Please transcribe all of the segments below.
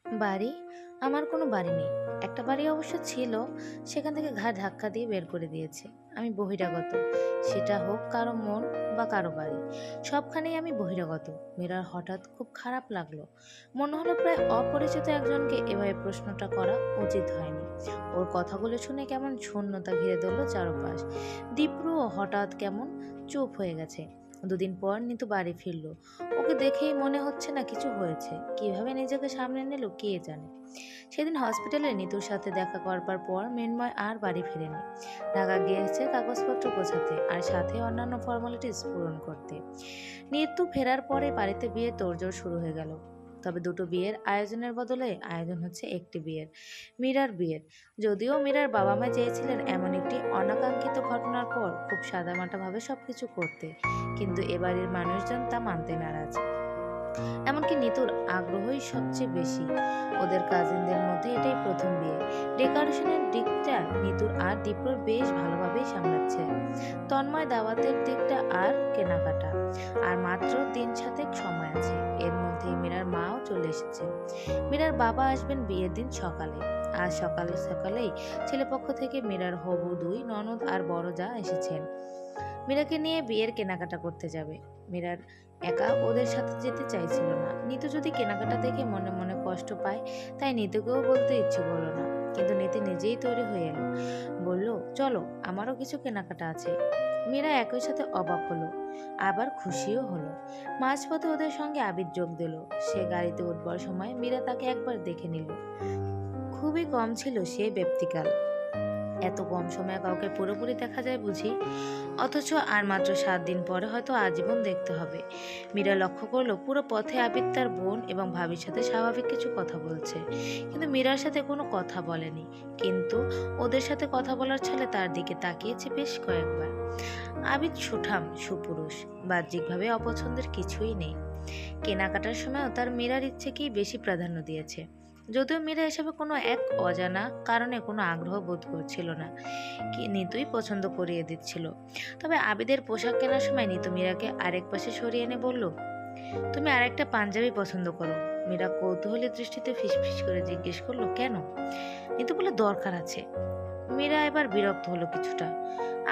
বাড়ি? আমার কোনো বাড়ি নেই। একটা বাড়ি অবশ্য ছিল, সেখান থেকে ঘাড় ধাক্কা দিয়ে বের করে দিয়েছে। আমি বহিরাগত। সেটা হোক কারো মন বা কারো বাড়ি। সবখানেই আমি বহিরাগত। মীরার হঠাৎ খুব খারাপ লাগলো। মনে হলো প্রায় অপরিচিত একজনকে এভাবে প্রশ্নটা করা উচিত হয়নি। ওর কথাগুলো শুনে কেমন শূন্যতা ঘিরে ধরলো চারপাশ। দীপ্রও হঠাৎ কেমন চুপ হয়ে গেছে। দুদিন পর নিতু বাড়ি ফিরলো। ওকে দেখেই মনে হচ্ছে না কিছু হয়েছে। কিভাবে নিজেকে সামনে নিল কে জানে। সেদিন হসপিটালে নিতুর সাথে দেখা করবার পর মৃন্ময় আর বাড়ি ফেরেনি। ঢাকা গিয়েছে কাগজপত্র গোছাতে আর সাথে অন্যান্য ফর্মালিটিস পূরণ করতে। নিতু ফেরার পরে বাড়িতে বিয়ে তোড়জোড় শুরু হয়ে গেল। তবে দুটো বিয়ের আয়োজনের বদলে আয়োজন হচ্ছে একটি বিয়ের, মীরার বিয়ের। যদিও মীরার বাবা মা চেয়েছিলেন এমন একটি অনাকাঙ্ক্ষিত ঘটনার পর খুব সাদামাটাভাবে সবকিছু করতে, কিন্তু এবাড়ির মানুষজন তা মানতে নারাজ। এমনকি নিতুর আগ্রহই সবচেয়ে বেশি। ওদের কাজিনদের মধ্যে এটাই প্রথম বিয়ে। ডেকোরেশনের দিকটা নিতুর আর দীপ্রর বেশ ভালোভাবেই সামলাচ্ছে। তন্ময় দাওয়াতের দিকটা আর কেনাকাটা। আর মাত্র দিন সাতেক সময় আছে। এর মধ্যেই মীরার মাও চলে এসেছে। মীরার বাবা আসবেন বিয়ের দিন সকালে। আজ সকালে সকালেই ছেলেপক্ষ থেকে মীরার হবু দুই ননদ আর বড় যা এসেছেন। মীরাকে নিয়ে বিয়ের কেনাকাটা করতে যাবে। মীরার একা ওদের সাথে যেতে চাইছিল না। নিতু যদি কেনাকাটা দেখে মনে মনে কষ্ট পায়, তাই নিতুকেও বলতে ইচ্ছে করলো না। কিন্তু নিতু নিজেই তৈরি হয়ে এলো। বলল, চলো, আমারও কিছু কেনাকাটা আছে। মীরা একই সাথে অবাক হলো, আবার খুশিও হলো। মাঝপথে ওদের সঙ্গে আবির যোগ দিল। সে গাড়িতে উঠবার সময় মীরা তাকে একবার দেখে নিল। খুবই কম ছিল সে ব্যক্তিকাল। এত কম সময়ে কাউকে পুরোপুরি দেখা যায় বুঝি? অথচ আর মাত্র 7 দিন পরে হয়তো আজীবন দেখতে হবে। মীরা লক্ষ্য করলো পুরো পথে আবির তার বোন এবং ভাবির সাথে স্বাভাবিক কিছু কথা বলছে, কিন্তু মীরার সাথে কোনো কথা বলেনি। কিন্তু ওদের সাথে কথা বলার ছলে তার দিকে তাকিয়েছে বেশ কয়েকবার। আবির সুঠাম সুপুরুষ, বাহ্যিকভাবে অপছন্দের কিছুই নেই। কেনাকাটার সময়ও তার মীরার ইচ্ছেকেই বেশি প্রাধান্য দিয়েছে। যদিও মীরা এসবে কোনো এক অজানা কারণে কোনো আগ্রহ বোধ করছিল না, কি নিতুই পছন্দ করিয়ে দিচ্ছিল। তবে আবিদের পোশাক কেনার সময় নিতু মীরাকে আরেক পাশে সরিয়ে এনে বলল, তুমি আরেকটা পাঞ্জাবি পছন্দ করো। মীরা কৌতূহলী দৃষ্টিতে ফিসফিস করে জিজ্ঞেস করলো, কেন? নিতু বলে, দরকার আছে। মীরা এবার বিরক্ত হলো কিছুটা।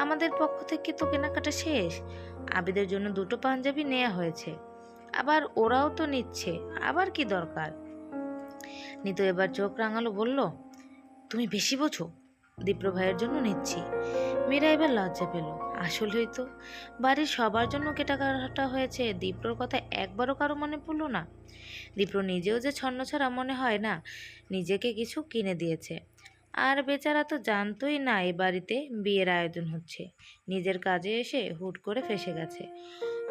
আমাদের পক্ষ থেকে তো কেনাকাটা শেষ। আবিদের জন্য দুটো পাঞ্জাবি নেওয়া হয়েছে, আবার ওরাও তো নিচ্ছে, আবার কি দরকার? নিতু এবার চোখ রাঙালো, বলল, তুমি বেশি বোঝো। দীপ্র ভাইয়ের জন্য নিচ্ছি। মীরা এবার লজ্জা পেল। আসলেই তো, বাড়ির সবার জন্য কেনাকাটা হয়েছে, দীপ্রর কথা একবারও কারো মনে পড়ল না। দীপ্র নিজেও যে ছন্নছাড়া মনে হয় না নিজেকে কিছু কিনে দিয়েছে। আর বেচারা তো জানতোই না এ বাড়িতে বিয়ের আয়োজন হচ্ছে। নিজের কাজে এসে হুট করে ফেসে গেছে।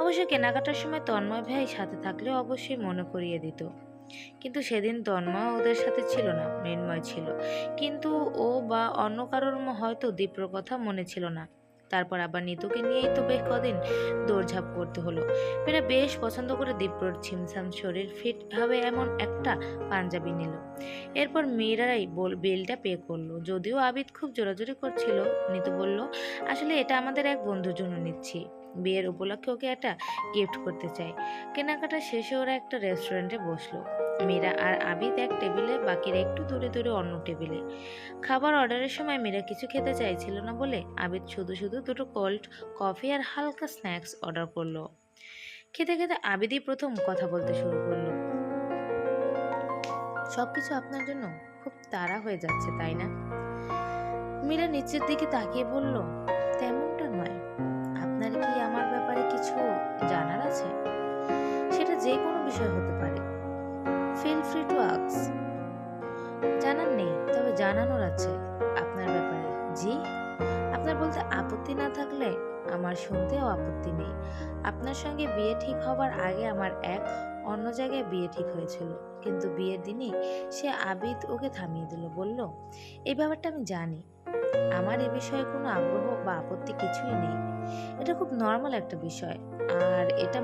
অবশ্য কেনাকাটার সময় তন্ময় ভাই সাথে থাকলেও অবশ্যই মনে করিয়ে দিত। কিন্তু সেদিন তন্ময় ওদের সাথে ছিল না, মৃন্ময় ছিল। কিন্তু ও বা অন্য কারোর হয়তো দীপ্রর কথা মনে ছিল না। তারপর আবার নিতুকে নিয়েই তো বেশ কদিন দৌড়ঝাঁপ করতে হলো। মেয়েরা বেশ পছন্দ করে দীপ্রর ছিমছাম শরীর ফিট হবে এমন একটা পাঞ্জাবি নিল। এরপর মেয়েরাই বিলটা পে করলো। যদিও আবিদ খুব জোরাজোরি করছিল, নিতু বলল, আসলে এটা আমাদের এক বন্ধুর জন্য নিচ্ছি। বিয়ের উপলক্ষে ওকে একটা গিফট করতে চাই। কেনাকাটা শেষে ওরা একটা রেস্টুরেন্টে বসলো। মীরা আর আবিদ এক টেবিলে, বাকিরা একটু দূরে দূরে অন্য টেবিলে। খাবার অর্ডারের সময় মীরা কিছু খেতে চাইছিল না বলে আবিদ শুধু শুধু দুটো কোল্ড কফি আর হালকা স্ন্যাক্স অর্ডার করলো। খেতে খেতে আবিদই প্রথম কথা বলতে শুরু করলো, সবকিছু আপনার জন্য খুব তাড়া হয়ে যাচ্ছে, তাই না? মীরা নিচের দিকে তাকিয়ে বলল, তেমনটা নয়। আপনার কি আমার ব্যাপারে কিছু জানার আছে? সেটা যে কোনো বিষয় হতে পারে। Feel free to ask. জানার নেই, তবে জানানোর আছে আপনার ব্যাপারে। জি? আপনার বলতে আপত্তি না থাকলে আমার শুনতেও আপত্তি নেই। আপনার সঙ্গে বিয়ে ঠিক হবার আগে আমার এক অন্য জায়গায় বিয়ে ঠিক হয়েছিল, কিন্তু বিয়ের দিনই সে আবিদ ওকে থামিয়ে দিল। বলল, এই ব্যাপারটা আমি জানি। আমার এ বিষয়ে কোনো আগ্রহ বা আপত্তি কিছুই নেই। এটা খুব নর্মাল একটা বিষয়। আর এটা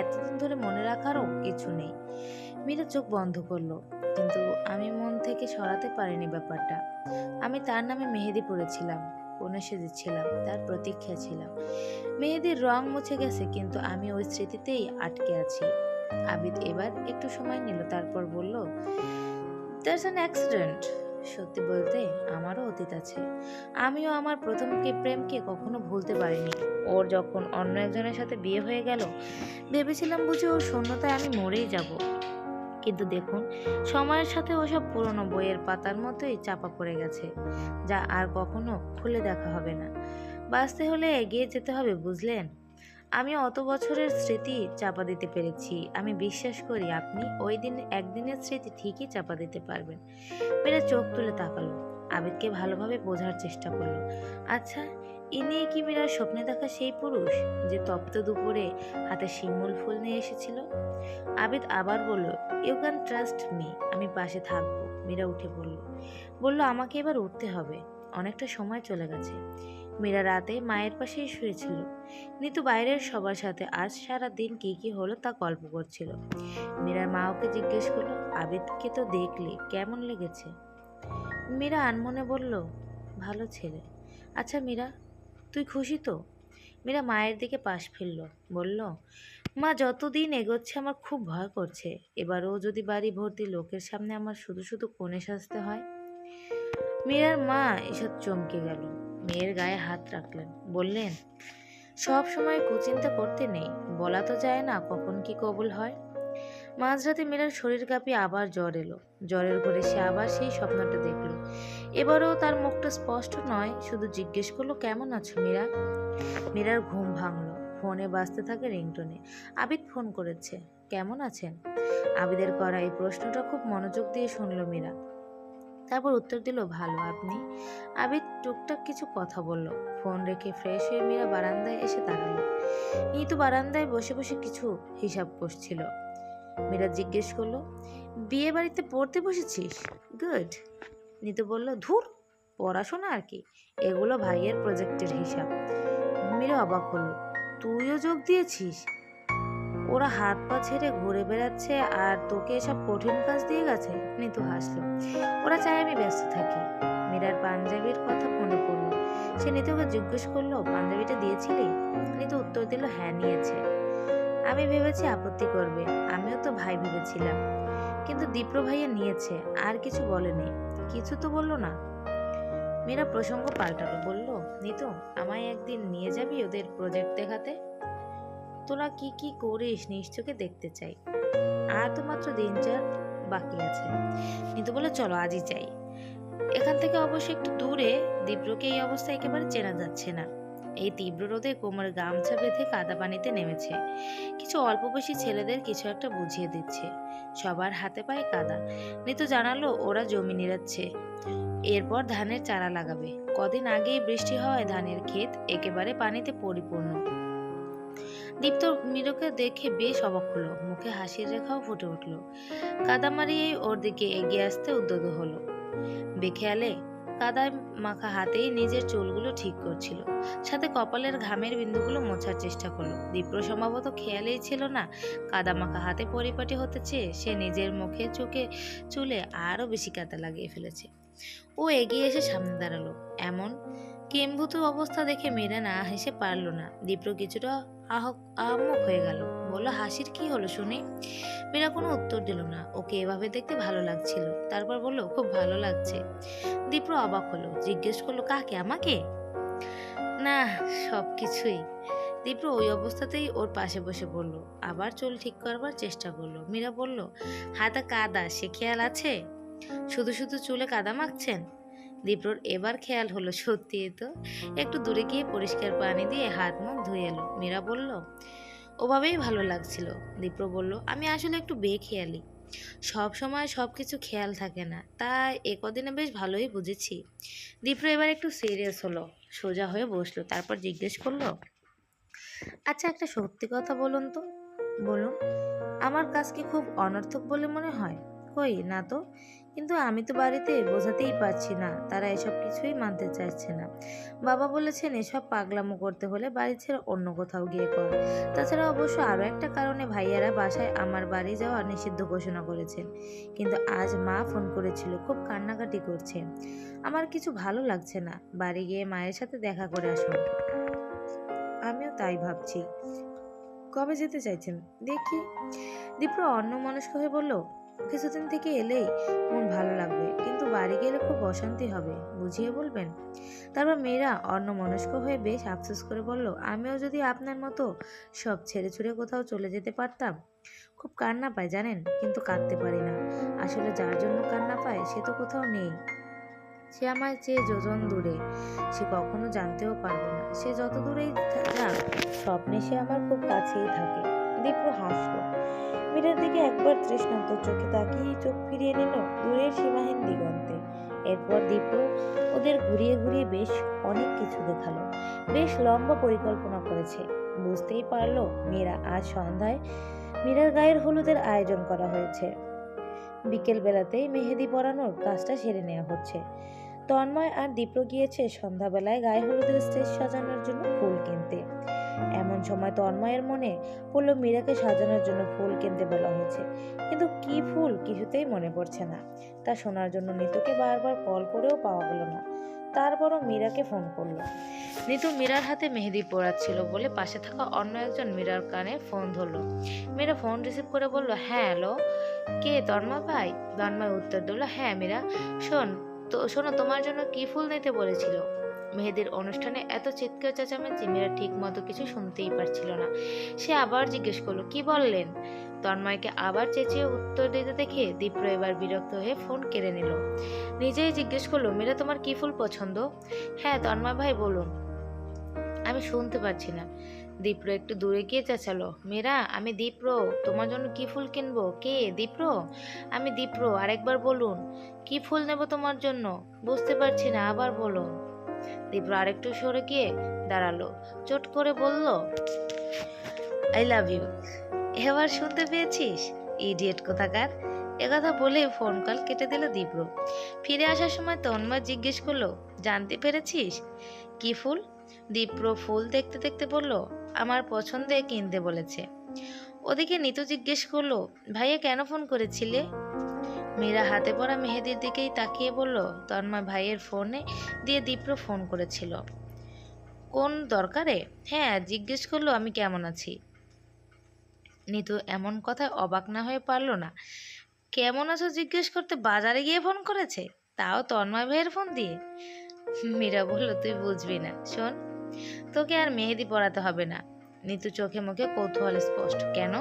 এতদিন ধরে মনে রাখারও কিছু নেই। মীরা চোখ বন্ধ করলো, কিন্তু আমি মন থেকে সরাতে পারিনি ব্যাপারটা। আমি তার নামে মেহেদি পরেছিলাম, কনে সেজেছিলাম, তার প্রতীক্ষা ছিলাম। মেহেদির রং মুছে গেছে, কিন্তু আমি ওই স্মৃতিতেই আটকে আছি। আবিদ এবার একটু সময় নিল, তারপর বলল, দ্যাটস অ্যান অ্যাক্সিডেন্ট। সত্যি বলতে আমারও অতীত আছে। আমিও আমার প্রথম প্রেমকে কখনো ভুলতে পারিনি। ওর যখন অন্য একজনের সাথে বিয়ে হয়ে গেল, ভেবেছিলাম বুঝি ওর শূন্যতায় আমি মরেই যাব। কিন্তু দেখুন, সময়ের সাথে ওসব পুরনো বইয়ের পাতার মতোই চাপা পড়ে গেছে, যা আর কখনো খুলে দেখা হবে না। বাঁচতে হলে এগিয়ে যেতে হবে, বুঝলেন? আমি অত বছরের স্মৃতি চাপা দিতে পেরেছি। আমি বিশ্বাস করি আপনি ওই দিন একদিনের স্মৃতি ঠিকই চাপা দিতে পারবেন। মেয়েরা চোখ তুলে তাকালো, আবিদকে ভালোভাবে বোঝার চেষ্টা করলো। আচ্ছা, ইনি কি মীরার স্বপ্নে দেখা সেই পুরুষ যে তপ্ত দুপুরে হাতে শিমুল ফুল নিয়ে এসেছিল? আবিদ আবার বলল, ইউ ক্যান ট্রাস্ট মি, আমি পাশে থাকবো। মীরা উঠে বলল আমাকে এবার উঠতে হবে, অনেকটা সময় চলে গেছে। মীরা রাতে মায়ের পাশেই শুয়েছিল। নিতু বাইরের সবার সাথে আজ সারা দিন কি কি হলো তা গল্প করছিল। মীরার মা ওকে জিজ্ঞেস করলো, আবিদকে তো দেখলে, কেমন লেগেছে? মীরা আনমনে বলল, ভালো ছেলে। আচ্ছা মীরা, তুই খুশি তো? মীরা মায়ের দিকে পাশ ফিরল, বলল, মা যতদিন এগোচ্ছে আমার খুব ভয় করছে। এবারও যদি বাড়ি ভর্তি লোকের সামনে আমার শুধু শুধু কোণে সাজতে হয়। মীরার মা এসব চমকে গেল, মেয়ের গায়ে হাত রাখলেন, বললেন, সব সময় কুচিন্তা করতে নেই, বলা তো যায় না কখন কি কবুল হয়। মাঝরাতে মীরার শরীর কাঁপিয়ে আবার জ্বর এলো। জ্বরের ঘরে সে আবার সেই স্বপ্নটা দেখলো। এবারও তার মুখটা স্পষ্ট নয়, শুধু জিজ্ঞেস করলো, কেমন আছো মীরা? মীরার ঘুম ভাঙলো। ফোনে বাজতে থাকে রিংটোনে। আবিদ ফোন করেছে, কেমন আছেন? আবিদের করা এই প্রশ্নটা খুব মনোযোগ দিয়ে শুনলো মীরা। তারপর উত্তর দিল, ভালো, আপনি? আবিদ টুকটাক কিছু কথা বলল। ফোন রেখে ফ্রেশ হয়ে মীরা বারান্দায় এসে দাঁড়ালো। নিতু বারান্দায় বসে বসে কিছু হিসাব করছিল। মীরা জিজ্ঞেস করলো, বিয়ে বাড়িতে পড়তে বসেছিস? গুড। নিতু বলল, ধুর, পড়াশোনা আর কি, এগুলো ভাইয়ের প্রজেক্টের হিসাব। মীরা অবাক হলো, তুইও যোগ দিয়েছিস? ওরা হাত পা ছেড়ে ঘুরে বেড়াচ্ছে আর তোকে এসব কঠিন কাজ দিয়ে গেছে? নিতু হাসলো, ওরা চায় আমি ব্যস্ত থাকি। মীরার পাঞ্জাবির কথা মনে পড়লো। সে নিতুকে জিজ্ঞেস করলো, পাঞ্জাবিটা দিয়েছিলি? নিতু উত্তর দিল, হ্যাঁ নিয়েছে। আমি ভেবেছি আপত্তি করবে, আমিও তো ভাই ভেবেছিলাম, কিন্তু দীপ্র ভাইয়া নিয়েছে, আর কিছু বলেনি। কিছু তো বললো না। মীরা প্রসঙ্গ পাল্টালো, বলল, নিতু, আমায় একদিন নিয়ে যাবি ওদের প্রজেক্ট দেখাতে? তোরা কি কি করিস নিশ্চয়ই দেখতে চাই। আর তো মাত্র দিন চার বাকি আছে। নিতু বলে, চলো আজই যাই। এখান থেকে অবশ্য একটু দূরে। দীপ্রকে এই অবস্থায় একেবারে চেনা যাচ্ছে না। এই তীব্র রোদে কোমরে গামছা বেঁধে কাদা পানিতে নেমেছে। কিছু অল্প বয়সী ছেলেদের কিছু একটা বুঝিয়ে দিচ্ছে। সবার হাতে পায়ে কাদা। নিতু জানালো ওরা জমি নিড়াচ্ছে, এরপর ধানের চারা লাগাবে। কদিন আগেই বৃষ্টি হওয়ায় ধানের ক্ষেত একেবারে পানিতে পরিপূর্ণ। দীপ্ত মীরকে দেখে বেশ অবাক হলো, মুখে হাসির রেখাও ফুটে উঠল। কাদা মারিয়েই ওর দিকে এগিয়ে আসতে উদ্যত হলো। বেখেয়ালে কাদায় মাখা হাতেই নিজের চুলগুলো ঠিক করছিল, সাথে কপালের ঘামের বিন্দুগুলো মোছার চেষ্টা করলো। দীপ্র সম্ভবত খেয়ালেই ছিল না, কাদা মাখা হাতে পরিপাটি হতে চেয়ে সে নিজের মুখে চোখে চুলে আরো বেশি কাদা লাগিয়ে ফেলেছে। ও এগিয়ে এসে সামনে দাঁড়ালো। এমন কিম্ভূত অবস্থা দেখে মীরা না হেসে পারল না। দীপ্র কিছুটা আহম্মক হয়ে গেল, বলল, হাসির কি হলো শুনি? মীরা কোনো উত্তর দিল না। ওকে এভাবে দেখতে ভালো লাগছিল। তারপর বলল, খুব ভালো লাগছে। দীপ্র অবাক হলো, জিজ্ঞেস করলো, কাকে? আমাকে? না, সবকিছুই। দীপ্র ওই অবস্থাতেই ওর পাশে বসে বলল, আবার চুল ঠিক করবার চেষ্টা করলো। মীরা বলল, হাতে কাদা, সে খেয়াল আছে? শুধু শুধু চুলে কাদা মাখছেন? দীপ্রর এবার খেয়াল হলো, সত্যি তো। একটু দূরে গিয়ে পরিষ্কার পানি দিয়ে হাত মুখ ধুয়ে এলো। মীরা বলল, ওভাবেই ভালো লাগছিল। দীপ্র বলল, আমি আসলে একটু বেখেয়ালি, সব সময় সব কিছু খেয়াল থাকে না, তাই একদিনে বেশ ভালোই বুঝেছি। দীপ্র এবার একটু সিরিয়াস হলো, সোজা হয়ে বসলো। তারপর জিজ্ঞেস করলো, আচ্ছা একটা সত্যি কথা বলুন তো। বলুন। আমার কাজ কি খুব অনর্থক বলে মনে হয়? কই না তো। কিন্তু আমি তো বাড়িতে বোঝাতেই পারছি না, তারা এসব কিছুই মানতে চাইছে না। বাবা বলেছেন এসব পাগলামো করতে হলে বাড়ি ছেড়ে অন্য কোথাও গিয়ে কর। তাছাড়া অবশ্য আরও একটা কারণে ভাইয়ারা বাসায় আমার বাড়ি যাওয়া নিষিদ্ধ ঘোষণা করেছেন। কিন্তু আজ মা ফোন করেছিল, খুব কান্নাকাটি করছে। আমার কিছু ভালো লাগছে না, বাড়ি গিয়ে মায়ের সাথে দেখা করে আসুন। আমিও তাই ভাবছি। কবে যেতে চাইছেন দেখি? দীপ্র অন্যমনস্ক হয়ে বলল, কিছুদিন থেকে এলেই মন ভালো লাগবে, কিন্তু বাড়ি গেলে খুব অশান্তি হবে, বুঝিয়ে বলবেন? তারপর মেয়েরা অন্যমনস্ক হয়ে বেশ আফসোস করে বলল, আমিও যদি আপনার মতো সব ছেড়ে ছুড়ে কোথাও চলে যেতে পারতাম। খুব কান্না পায় জানেন, কিন্তু কাঁদতে পারি না। আসলে যার জন্য কান্না পায় সে তো কোথাও নেই। সে আমার চেয়ে যোজন দূরে। সে কখনো জানতেও পারবে না। সে যত দূরেই যাক, স্বপ্নে সে আমার খুব কাছেই থাকে। দীপ্র হাসলো। মীরার দিকে একবার তৃষ্ণান্ত চোখে তাকিয়ে চোখ ফিরিয়ে নিল দূরের সীমাহীন দিগন্তে। এরপর দীপ্র ওদের ঘুরিয়ে ঘুরিয়ে বেশ অনেক কিছু দেখালো। বেশ লম্বা পরিকল্পনা করেছে। বুঝতেই পারলো মীরা আজ সন্ধ্যায় মীরার গায়ের হলুদের আয়োজন করা হয়েছে। বিকেল বেলাতেই মেহেদি পরানোর কাজটা সেরে নেওয়া হচ্ছে। তন্ময় আর দীপ্র গিয়েছে সন্ধ্যাবেলায় গায়ে হলুদের স্টেজ সাজানোর জন্য ফুল কিনতে। এমন সময় তন্ময়ের মনে পড়লো মীরাকে সাজানোর জন্য ফুল কিনতে বলা হয়েছে, কিন্তু কি ফুল কিছুতেই মনে পড়ছে না। তা শোনার জন্য নিতুকে বারবার কল করেও পাওয়া গেল না। তারপরও মীরাকে ফোন করলো। নিতু মীরার হাতে মেহেদি পরাচ্ছিল বলে পাশে থাকা অন্য একজন মীরার কানে ফোন ধরলো। মীরা ফোন রিসিভ করে বলল, হ্যাঁ হ্যালো, কে তন্ময় ভাই? তন্ময় উত্তর দিল, হ্যাঁ মীরা, শোনো তোমার জন্য কি ফুল নিতে বলেছিল। মেহেদির অনুষ্ঠানে এত চিৎকার চেঁচামেচি মীরা ঠিক মতো কিছু শুনতেই পারছিল না। সে আবার জিজ্ঞেস করলো, কি বললেন? তন্ময়কে আবার চেঁচিয়ে উত্তর দিতে দেখে দীপ্র এবার বিরক্ত হয়ে ফোন কেড়ে নিল। নিজেই জিজ্ঞেস করলো, মীরা তোমার কি ফুল পছন্দ? হ্যাঁ তন্ময় ভাই বলুন, আমি শুনতে পাচ্ছি না। দীপ্র একটু দূরে গিয়ে চেঁচালো, মীরা আমি দীপ্র, তোমার জন্য কি ফুল কিনবো? কে? দীপ্র? আমি দীপ্র, আরেকবার বলুন, কি ফুল নেব তোমার জন্য? বুঝতে পারছি না, আবার বলুন। দীপ্র আরেকটু সরে গিয়ে দাঁড়ালো, চট করে বলল, আই লাভ ইউ। এবার শুনতে পেয়েছিস, ইডিয়েট কোথাকার। একথা বলে ফোন কল কেটে দিল দীপ্র। ফিরে আসার সময় তন্ময় জিজ্ঞেস করলো, জানতে পেরেছিস কি ফুল? দীপ্র ফুল দেখতে দেখতে বলল, আমার পছন্দে কিনতে বলেছে। ওদিকে নিতু জিজ্ঞেস করলো, ভাইয়া কেন ফোন করেছিলে? মীরা হাতে পড়া মেহেদির দিকেই তাকিয়ে বলল, তন্ময় ভাইয়ের ফোনে দিয়ে দীপ্র ফোন করেছিল। কোন দরকারে? হ্যাঁ, জিজ্ঞেস করলো আমি কেমন আছি। নিতু এমন কথায় অবাক না হয়ে পারল না। কেমন আছো জিজ্ঞেস করতে বাজারে গিয়ে ফোন করেছে, তাও তন্ময় ভাইয়ের ফোন দিয়ে। মীরা বলল, তুই বুঝবি না, শোন, তোকে আর মেহেদি পরাতে হবে না। নিতু চোখে মুখে কৌতূহল স্পষ্ট। কেন?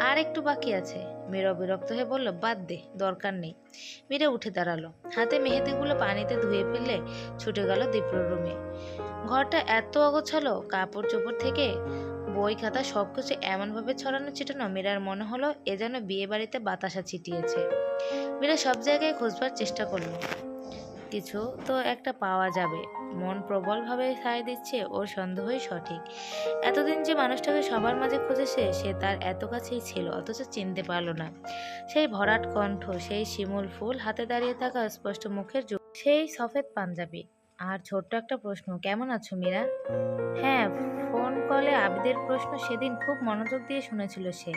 আর একটু বাকি আছে। মীরা বিরক্ত হয়ে বলল, বাদ দে, দরকার নেই। মীরা উঠে দাঁড়ালো, হাতে মেহেদিগুলো পানিতে ধুয়ে ফেললে ছুটে গেল দীপ্রর রুমে। ঘরটা এত অগোছালো, কাপড় চোপড় থেকে বই খাতা সবকিছু এমনভাবে ছড়ানো ছিটানো, মীরার মনে হলো এ যেন বিয়ে বাড়িতে বাতাসা ছিটিয়েছে। মীরা সব জায়গায় খোঁজবার চেষ্টা করলো, কিছু তো একটা পাওয়া যাবে। মন প্রবলভাবে সায় দিচ্ছে ওর সন্দেহই সঠিক। এতদিন যে মানুষটাকে সবার মাঝে খুঁজেছে সে তার এত কাছেই ছিল, অথচ চিনতে পারলো না। সেই ভরাট কণ্ঠ, সেই শিমুল ফুল হাতে দাঁড়িয়ে থাকা স্পষ্ট মুখের সেই সফেদ পাঞ্জাবি, আর ছোট্ট একটা প্রশ্ন, কেমন আছো মীরা? হ্যাঁ, ফোন কলে আবিদের প্রশ্ন সেদিন খুব মনোযোগ দিয়ে শুনেছিল সে,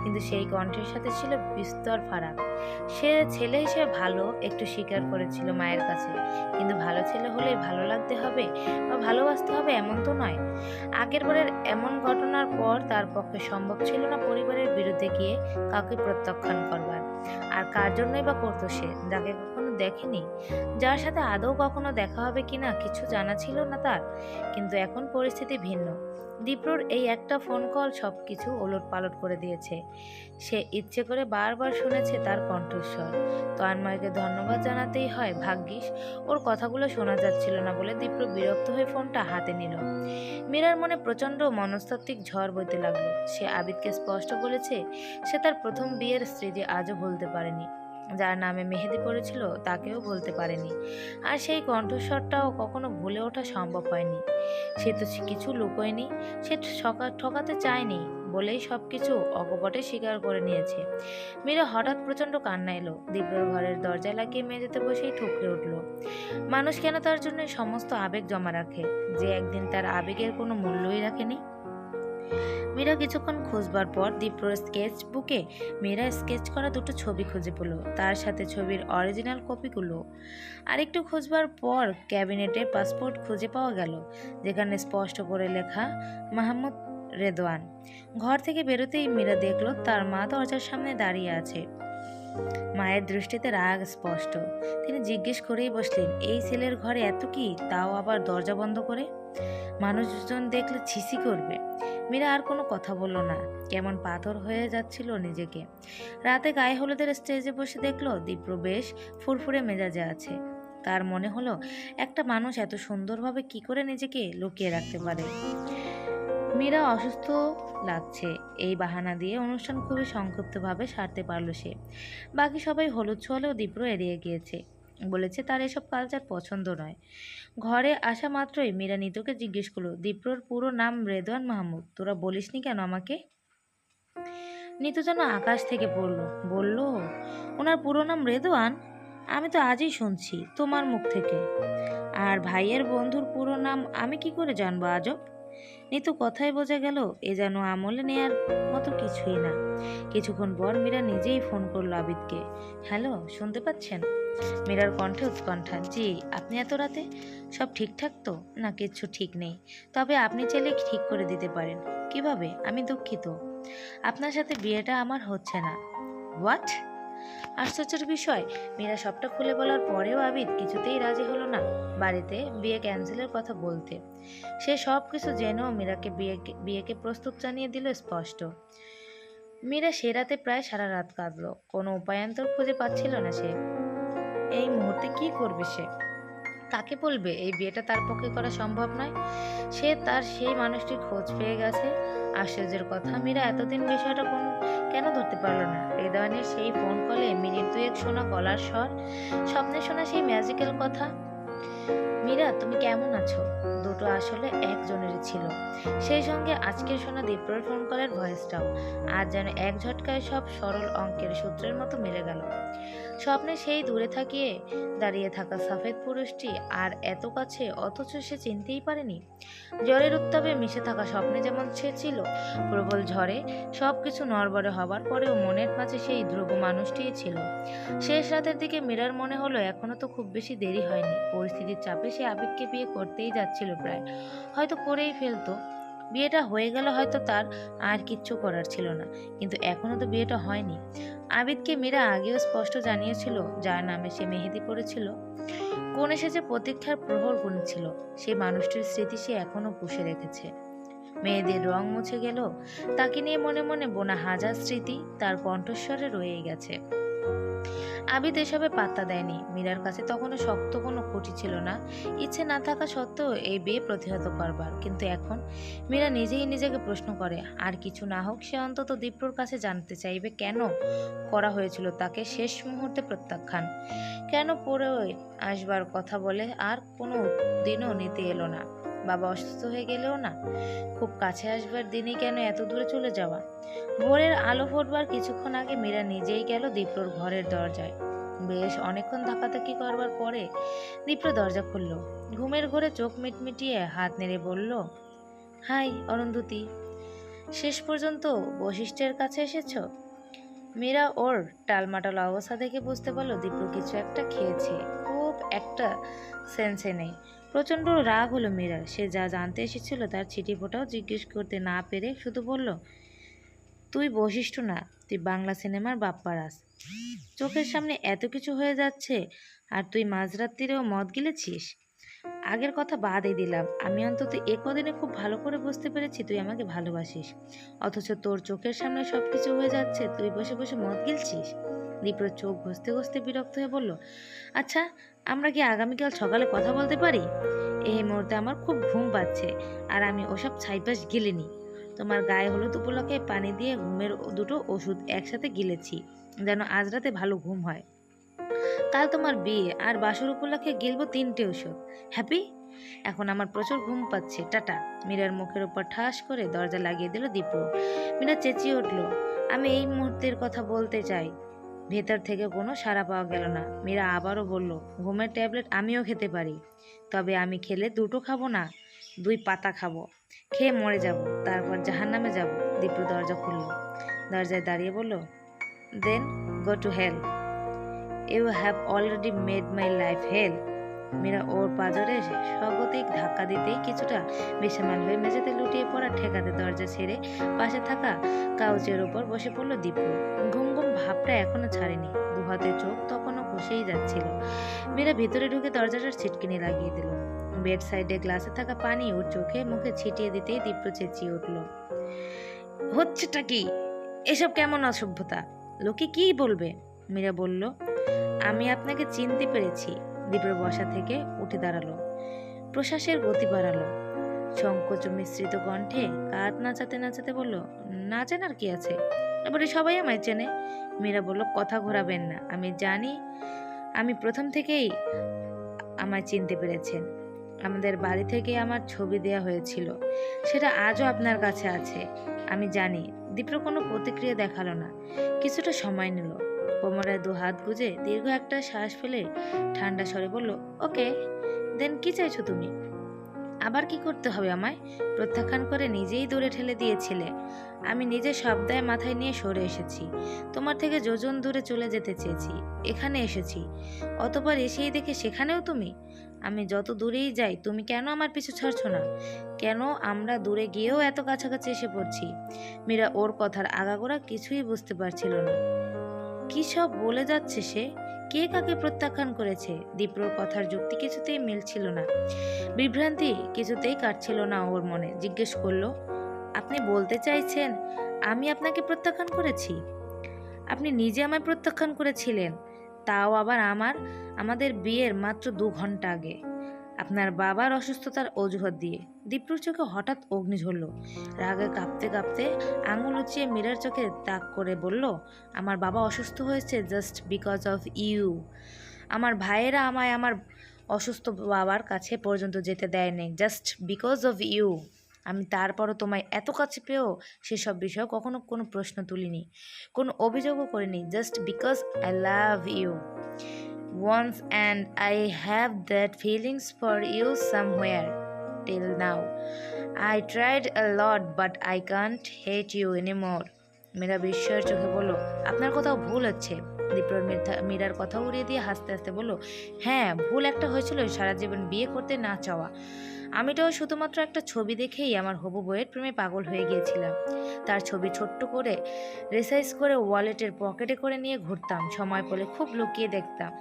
কিন্তু সেই কণ্ঠের সাথে ছিল বিস্তর ফারাক। সে ছেলে হিসেবে ভালো একটু স্বীকার করেছিল মায়ের কাছে, কিন্তু ভালো ছেলে হলেই ভালো লাগতে হবে বা ভালোবাসতে হবে এমন তো নয়। আগের বারের এমন ঘটনার পর তার পক্ষে সম্ভব ছিল না পরিবারের বিরুদ্ধে গিয়ে কাউকে প্রত্যাখ্যান করবার। আর কার জন্যই বা করতো সে, যাকে কখনো দেখেনি, যার সাথে আদৌ কখনো দেখা হবে কিনা কিছু জানা ছিল না তার। কিন্তু এখন পরিস্থিতি ভিন্ন। দীপ্রর এই একটা ফোন কল সবকিছু ওলটপালট করে দিয়েছে। সে ইচ্ছে করে বারবার শুনেছে তার কণ্ঠস্বর। তন্ময়কে ধন্যবাদ জানাতেই হয়, ভাগ্যিস ওর কথাগুলো শোনা যাচ্ছিল না বলে দীপ্র বিরক্ত হয়ে ফোনটা হাতে নিল। মীরার মনে প্রচণ্ড মনস্তাত্ত্বিক ঝড় বইতে লাগলো। সে আবিদকে স্পষ্ট বলেছে সে তার প্রথম বিয়ের স্মৃতি আজও ভুলতে পারেনি, যার নামে মেহেদি পড়েছিল তাকেও বলতে পারেনি, আর সেই কণ্ঠস্বরটাও কখনো ভুলে ওঠা সম্ভব হয়নি। সে তো কিছু লুকোয়নি, সে ঠকাতে চায়নি বলেই সবকিছু অকপটে স্বীকার করে নিয়েছে। মীরা হঠাৎ প্রচণ্ড কান্না এলো। দীপ্রর ঘরের দরজা লাগিয়ে মেঝেতে বসেই ঠুকরে উঠল। মানুষ কেন তার জন্য সমস্ত আবেগ জমা রাখে, যে একদিন তার আবেগের কোনো মূল্যই রাখেনি? মীরা কিছুক্ষণ খুঁজবার পর দীপ্রর স্কেচ বুকে মীরা স্কেচ করা দুটো ছবি খুঁজে পেল, তার সাথে ছবির অরিজিনাল কপিগুলো। আরেকটু খুঁজবার পর ক্যাবিনেটের পাসপোর্ট খুঁজে পাওয়া গেল, যেখানে স্পষ্ট করে লেখা মাহমুদ রেদওয়ান। ঘর থেকে বেরোতেই মীরা দেখল তার মা দরজার সামনে দাঁড়িয়ে আছে। মায়ের দৃষ্টিতে রাগ স্পষ্ট। তিনি জিজ্ঞেস করেই বসলেন, এই ছেলের ঘরে এত কি, তাও আবার দরজা বন্ধ করে? মানুষজন দেখলে ছিছি করবে। মীরা আর কোনো কথা বলল না, কেমন পাথর হয়ে যাচ্ছিল নিজেকে। রাতে গায়ে হলুদের স্টেজে বসে দেখলো দীপ্র বেশ ফুরফুরে মেজাজে আছে। তার মনে হলো একটা মানুষ এত সুন্দরভাবে কি করে নিজেকে লুকিয়ে রাখতে পারে। মীরা অসুস্থ লাগছে এই বাহানা দিয়ে অনুষ্ঠান খুবই সংক্ষিপ্তভাবে সারতে পারলো সে। বাকি সবাই হলুদ ছোঁয়ালেও দীপ্র এড়িয়ে গিয়েছে, বলেছে তার এসব কালচার পছন্দ নয়। ঘরে আসা মাত্রই মীরা নিতুকে জিজ্ঞেস করলো, দীপ্রর পুরো নাম রেদওয়ান মাহমুদ, তোরা বলিসনি কেন আমাকে? নিতু যেন আকাশ থেকে পড়লো, বলল, ওনার পুরো নাম রেদওয়ান? আমি তো আজই শুনছি তোমার মুখ থেকে। আর ভাইয়ের বন্ধুর পুরো নাম আমি কি করে জানবো আজব? নিতু কথায় বোঝা গেল এ যেন আমলে নেয়ার মতো কিছুই না। কিছুক্ষণ পর মীরা নিজেই ফোন করলো আবিদকে। হ্যালো, শুনতে পাচ্ছেন? মীরার কণ্ঠে উৎকণ্ঠা। জি, আপনি এত রাতে? সব ঠিকঠাক তো? না, কিচ্ছু ঠিক নেই, তবে আপনি চাইলে ঠিক করে দিতে পারেন। কিভাবে? আমি দুঃখিত, আপনার সাথে বিয়েটা আমার হচ্ছে না। হোয়াট? আশ্চর্যের বিষয়, মীরা সবটা খুলে বলার পরেও আবিদ কিছুতেই রাজি হলো না বাড়িতে বিয়ে ক্যান্সেলের কথা বলতে। সে সব কিছু জেনেও মীরাকে বিয়েকে প্রস্তুত জানিয়ে দিল স্পষ্ট। মীরা সে রাতে প্রায় সারা রাত কাঁদলো, কোনো উপায়ান্তর খুঁজে পাচ্ছিল না সে। এই মুহূর্তে কি করবে সে? কাকে বলবে এই বিয়েটা তার পক্ষে করা সম্ভব নয়? সে তার সেই মানুষটির খোঁজ পেয়ে গেছে। আশ্চর্যের কথা, মীরা এতদিন বিষয়টা কেন ধরতে পারল না? রেদওয়ানের সেই ফোন কলে মিনিট দুয়েক শোনা গলার স্বর, স্বপ্নে শোনা সেই ম্যাজিক্যাল কথা, মীরা তুমি কেমন আছো, দুটো আসলে একজনেরই ছিল। সেই সঙ্গে আজকের শোনা দীপ্রর ফোন কলের ভয়েসটাও আজ যেন এক ঝটকায় সব সরল অঙ্কের সূত্রের মতো মিলে গেল। স্বপ্নে সেই দূরে থাকিয়ে দাঁড়িয়ে থাকা সাফেদ পুরুষটি আর এত কাছে, অথচ সে চিনতেই পারেনি। জ্বরের উত্তাপে মিশে থাকা স্বপ্নে যেমন সে ছিল, প্রবল ঝড়ে সবকিছু নড়বড়ে হবার পরেও মনের মাঝে সেই ধ্রুব মানুষটিই ছিল। শেষ রাতের দিকে মীরার মনে হলো এখনো তো খুব বেশি দেরি হয়নি। পরিস্থিতির চাপে সে আবিদকে বিয়ে করতেই যাচ্ছিল, প্রায় হয়তো করেই ফেলতো। বিয়েটা হয়ে গেল হয়তো তার আর কিচ্ছু করার ছিল না, কিন্তু এখনো তো বিয়েটা হয়নি। আবিদকে মীরা আগেও স্পষ্ট জানিয়েছিল যার নামে সে মেহেদি পড়েছিল, কোন এসেছে প্রতীক্ষার প্রহর গুনেছিল, সেই মানুষটির স্মৃতি সে এখনো পুষে রেখেছে। মেয়েদের রং মুছে গেল, তাকে নিয়ে মনে মনে বোনা হাজার স্মৃতি তার কণ্ঠস্বরে রয়ে গেছে। আবিদ এসবে পাত্তা দেয়নি। মীরার কাছে তখনও শক্ত কোনো খুঁটি ছিল না, ইচ্ছে না থাকা সত্ত্বেও এই বিয়ে প্রতিহত করবার। কিন্তু এখন মীরা নিজেই নিজেকে প্রশ্ন করে, আর কিছু না হোক সে অন্তত দীপ্রর কাছে জানতে চাইবে কেন করা হয়েছিল তাকে শেষ মুহূর্তে প্রত্যাখ্যান, কেন পরে আসবার কথা বলে আর কোনো দিনও নিতে এলো না, বাবা অসুস্থ হয়ে গেলেও না, খুব কাছে আসবার দিনই কেন এত দূরে চলে যাওয়া। ভোরের আলো ফোটবার কিছুক্ষণ আগে মীরা নিজেই গেল দীপ্রর ঘরের দরজায়। বেশ অনেকক্ষণ ধাক্কাধাক্কি করবার পরে দীপ্র দরজা খুলল। ঘুমের ঘোরে চোখ মিটমিটিয়ে হাত নেড়ে বলল, হাই অরুন্ধতী, শেষ পর্যন্ত বশিষ্ঠের কাছে এসেছ? মীরা ওর টালমাটাল অবস্থা দেখে বুঝতে পারলো দীপ্র কিছু একটা খেয়েছে, খুব একটা সেন্সে নেই। প্রচণ্ড রাগ হলো মীরার। সে যা জানতে এসেছিল তার চিঠি ফোটাও জিজ্ঞেস করতে না পেরে শুধু বলল, তুই বশিষ্ঠ না, তুই বাংলা সিনেমার বাপ্পারাজ। চোখের সামনে এত কিছু হয়ে যাচ্ছে আর তুই মাঝরাত্রিরেও মদ গিলেছিস। আগের কথা বাদই দিলাম, আমি অন্তত একদিনে খুব ভালো করে বুঝতে পেরেছি তুই আমাকে ভালোবাসিস, অথচ তোর চোখের সামনে সবকিছু হয়ে যাচ্ছে, তুই বসে বসে মদ গিলছিস। দীপ্র চোখ ঘষতে ঘষতে বিরক্ত হয়ে বলল, আচ্ছা আমরা কি আগামীকাল সকালে কথা বলতে পারি? এই মুহূর্তে আমার খুব ঘুম পাচ্ছে, আর আমি ওসব ছাইপাশ গিলিনি। তোমার গায়ে হলুদ উপলক্ষে পানি দিয়ে ঘুমের দুটো ওষুধ একসাথে গিলেছি, যেন আজ রাতে ভালো ঘুম হয়। কাল তোমার বিয়ে, আর বাসর উপলক্ষে গিলবো 3টে ওষুধ। হ্যাপি? এখন আমার প্রচুর ঘুম পাচ্ছে, টাটা। মীরার মুখের উপর ঠাস করে দরজা লাগিয়ে দিল দীপ্র। মীরা চেঁচিয়ে উঠল, আমি এই মুহূর্তের কথা বলতে চাই। ভেতর থেকে কোনো সাড়া পাওয়া গেল না। মীরা আবারও বলল, ঘুমের ট্যাবলেট আমিও খেতে পারি, তবে আমি খেলে 2টো খাবো না, 2 পাতা খাবো, খেয়ে মরে যাব, তারপর জাহান্নামে যাব। দীপ্র দরজা খুলল, দরজায় দাঁড়িয়ে বলল, then go to hell, you have already made my life hell. Meera ওর পাঁজরে স্বগতিক ধাক্কা দিতেই কিছুটা বেসামাল হয়ে মেঝেতে লুটিয়ে পড়া ঠেকাতে দরজা ছেড়ে পাশে থাকা কাউচের উপর বসে পড়ল দীপ্র। ঘুম ঘুম ভাবটা এখনো ছাড়েনি, দুহাতে চোখ তখনও খসেই যাচ্ছিল। মীরা ভিতরে ঢুকে দরজাটার ছিটকিনি লাগিয়ে দিল। বেড সাইডে গ্লাসে থাকা পানি ওর চোখে মুখে ছিটিয়ে দিতেই দীপ্র চেঁচিয়ে উঠল, হচ্ছেটা কি এসব? কেমন অসভ্যতা! লোকে কি বলবে? মীরা বলল, আমি আপনাকে চিনতে পেরেছি। দীপ্র বসা থেকে উঠে দাঁড়ালো, প্রশ্বাসের গতি বাড়ালো, সংকোচ মিশ্রিত কণ্ঠে কাঁধ নাচাতে নাচাতে বলল, না চেনার কি আছে, এবারে সবাই আমায় চেনে। মীরা বলল, কথা ঘোরাবেন না, আমি জানি আমি প্রথম থেকেই আমায় চিনতে পেরেছেন। আমাদের বাড়ি থেকে আমার ছবি দেয়া হয়েছিল, সেটা আজও আপনার কাছে আছে, আমি জানি। দীপ্র কোনো প্রতিক্রিয়া দেখালো না, কিছুটা সময় নিল, কোমরে দু হাত গুজে দীর্ঘ একটা শ্বাস ফেলে ঠান্ডা স্বরে বলল, ওকে দেন, কি চাইছো তুমি? আবার কি করতে হবে আমায়? প্রত্যাখ্যান করে নিজেই দূরে ঠেলে দিয়েছিলে। আমি নিজে সব দায় মাথায় নিয়ে সরে এসেছি, তোমার থেকে যোজন দূরে চলে যেতে চেয়েছি, এখানে এসেছি। অতবার এসেই দেখে সেখানেও তুমি। আমি যত দূরেই যাই তুমি কেন আমার পিছু ছাড়ছো না? কেন আমরা দূরে গিয়েও এত কাছাকাছি এসে পড়ছি? মীরা ওর কথার আগাগোড়া কিছুই বুঝতে পারছিল না। কি সব বলে যাচ্ছে সে? কে কাকে প্রত্যাখ্যান করেছে? দীপ্রর কথার যুক্তি কিছুতেই মিলছিল না, বিভ্রান্তি কিছুতেই কাটছিল না ওর মনে। জিজ্ঞেস করলো, আপনি বলতে চাইছেন আমি আপনাকে প্রত্যাখ্যান করেছি? আপনি নিজে আমায় প্রত্যাখ্যান করেছিলেন, তাও আবার আমাদের বিয়ের মাত্র 2 ঘন্টা আগে, আপনার বাবার অসুস্থতার অজুহাত দিয়ে। দীপ্রর চোখে হঠাৎ অগ্নি ঝরল, রাগে কাঁপতে কাঁপতে আঙুল উঁচিয়ে মীরার চোখে তাক করে বলল, আমার বাবা অসুস্থ হয়েছে জাস্ট বিকজ অফ ইউ। আমার ভাইয়েরা আমায় আমার অসুস্থ বাবার কাছে পর্যন্ত যেতে দেয়নি জাস্ট বিকজ অফ ইউ। আমি তারপরও তোমায় এত কাছে পেয়েও সেসব বিষয়ে কখনো কোনো প্রশ্ন তুলিনি, কোনো অভিযোগও করিনি, just because I love you once and I have that feelings for you somewhere till now. I tried a lot but I can't hate you anymore. Mira বিস্ময়ের চোখে বলল, আপনার কোথাও ভুল হচ্ছে। দীপ্রর মীরার কথা উড়িয়ে দিয়ে হাসতে হাসতে বলল, হ্যাঁ, ভুল একটা হয়েছিল সারা জীবন বিয়ে করতে না চাওয়া। আমিটাও শুধুমাত্র একটা ছবি দেখেই আমার হবু বইয়ের প্রেমে পাগল হয়ে গিয়েছিলাম। তার ছবি ছোট্ট করে রিসাইজ করে ওয়ালেটের পকেটে করে নিয়ে ঘুরতাম, সময় পেলে খুব লুকিয়ে দেখতাম।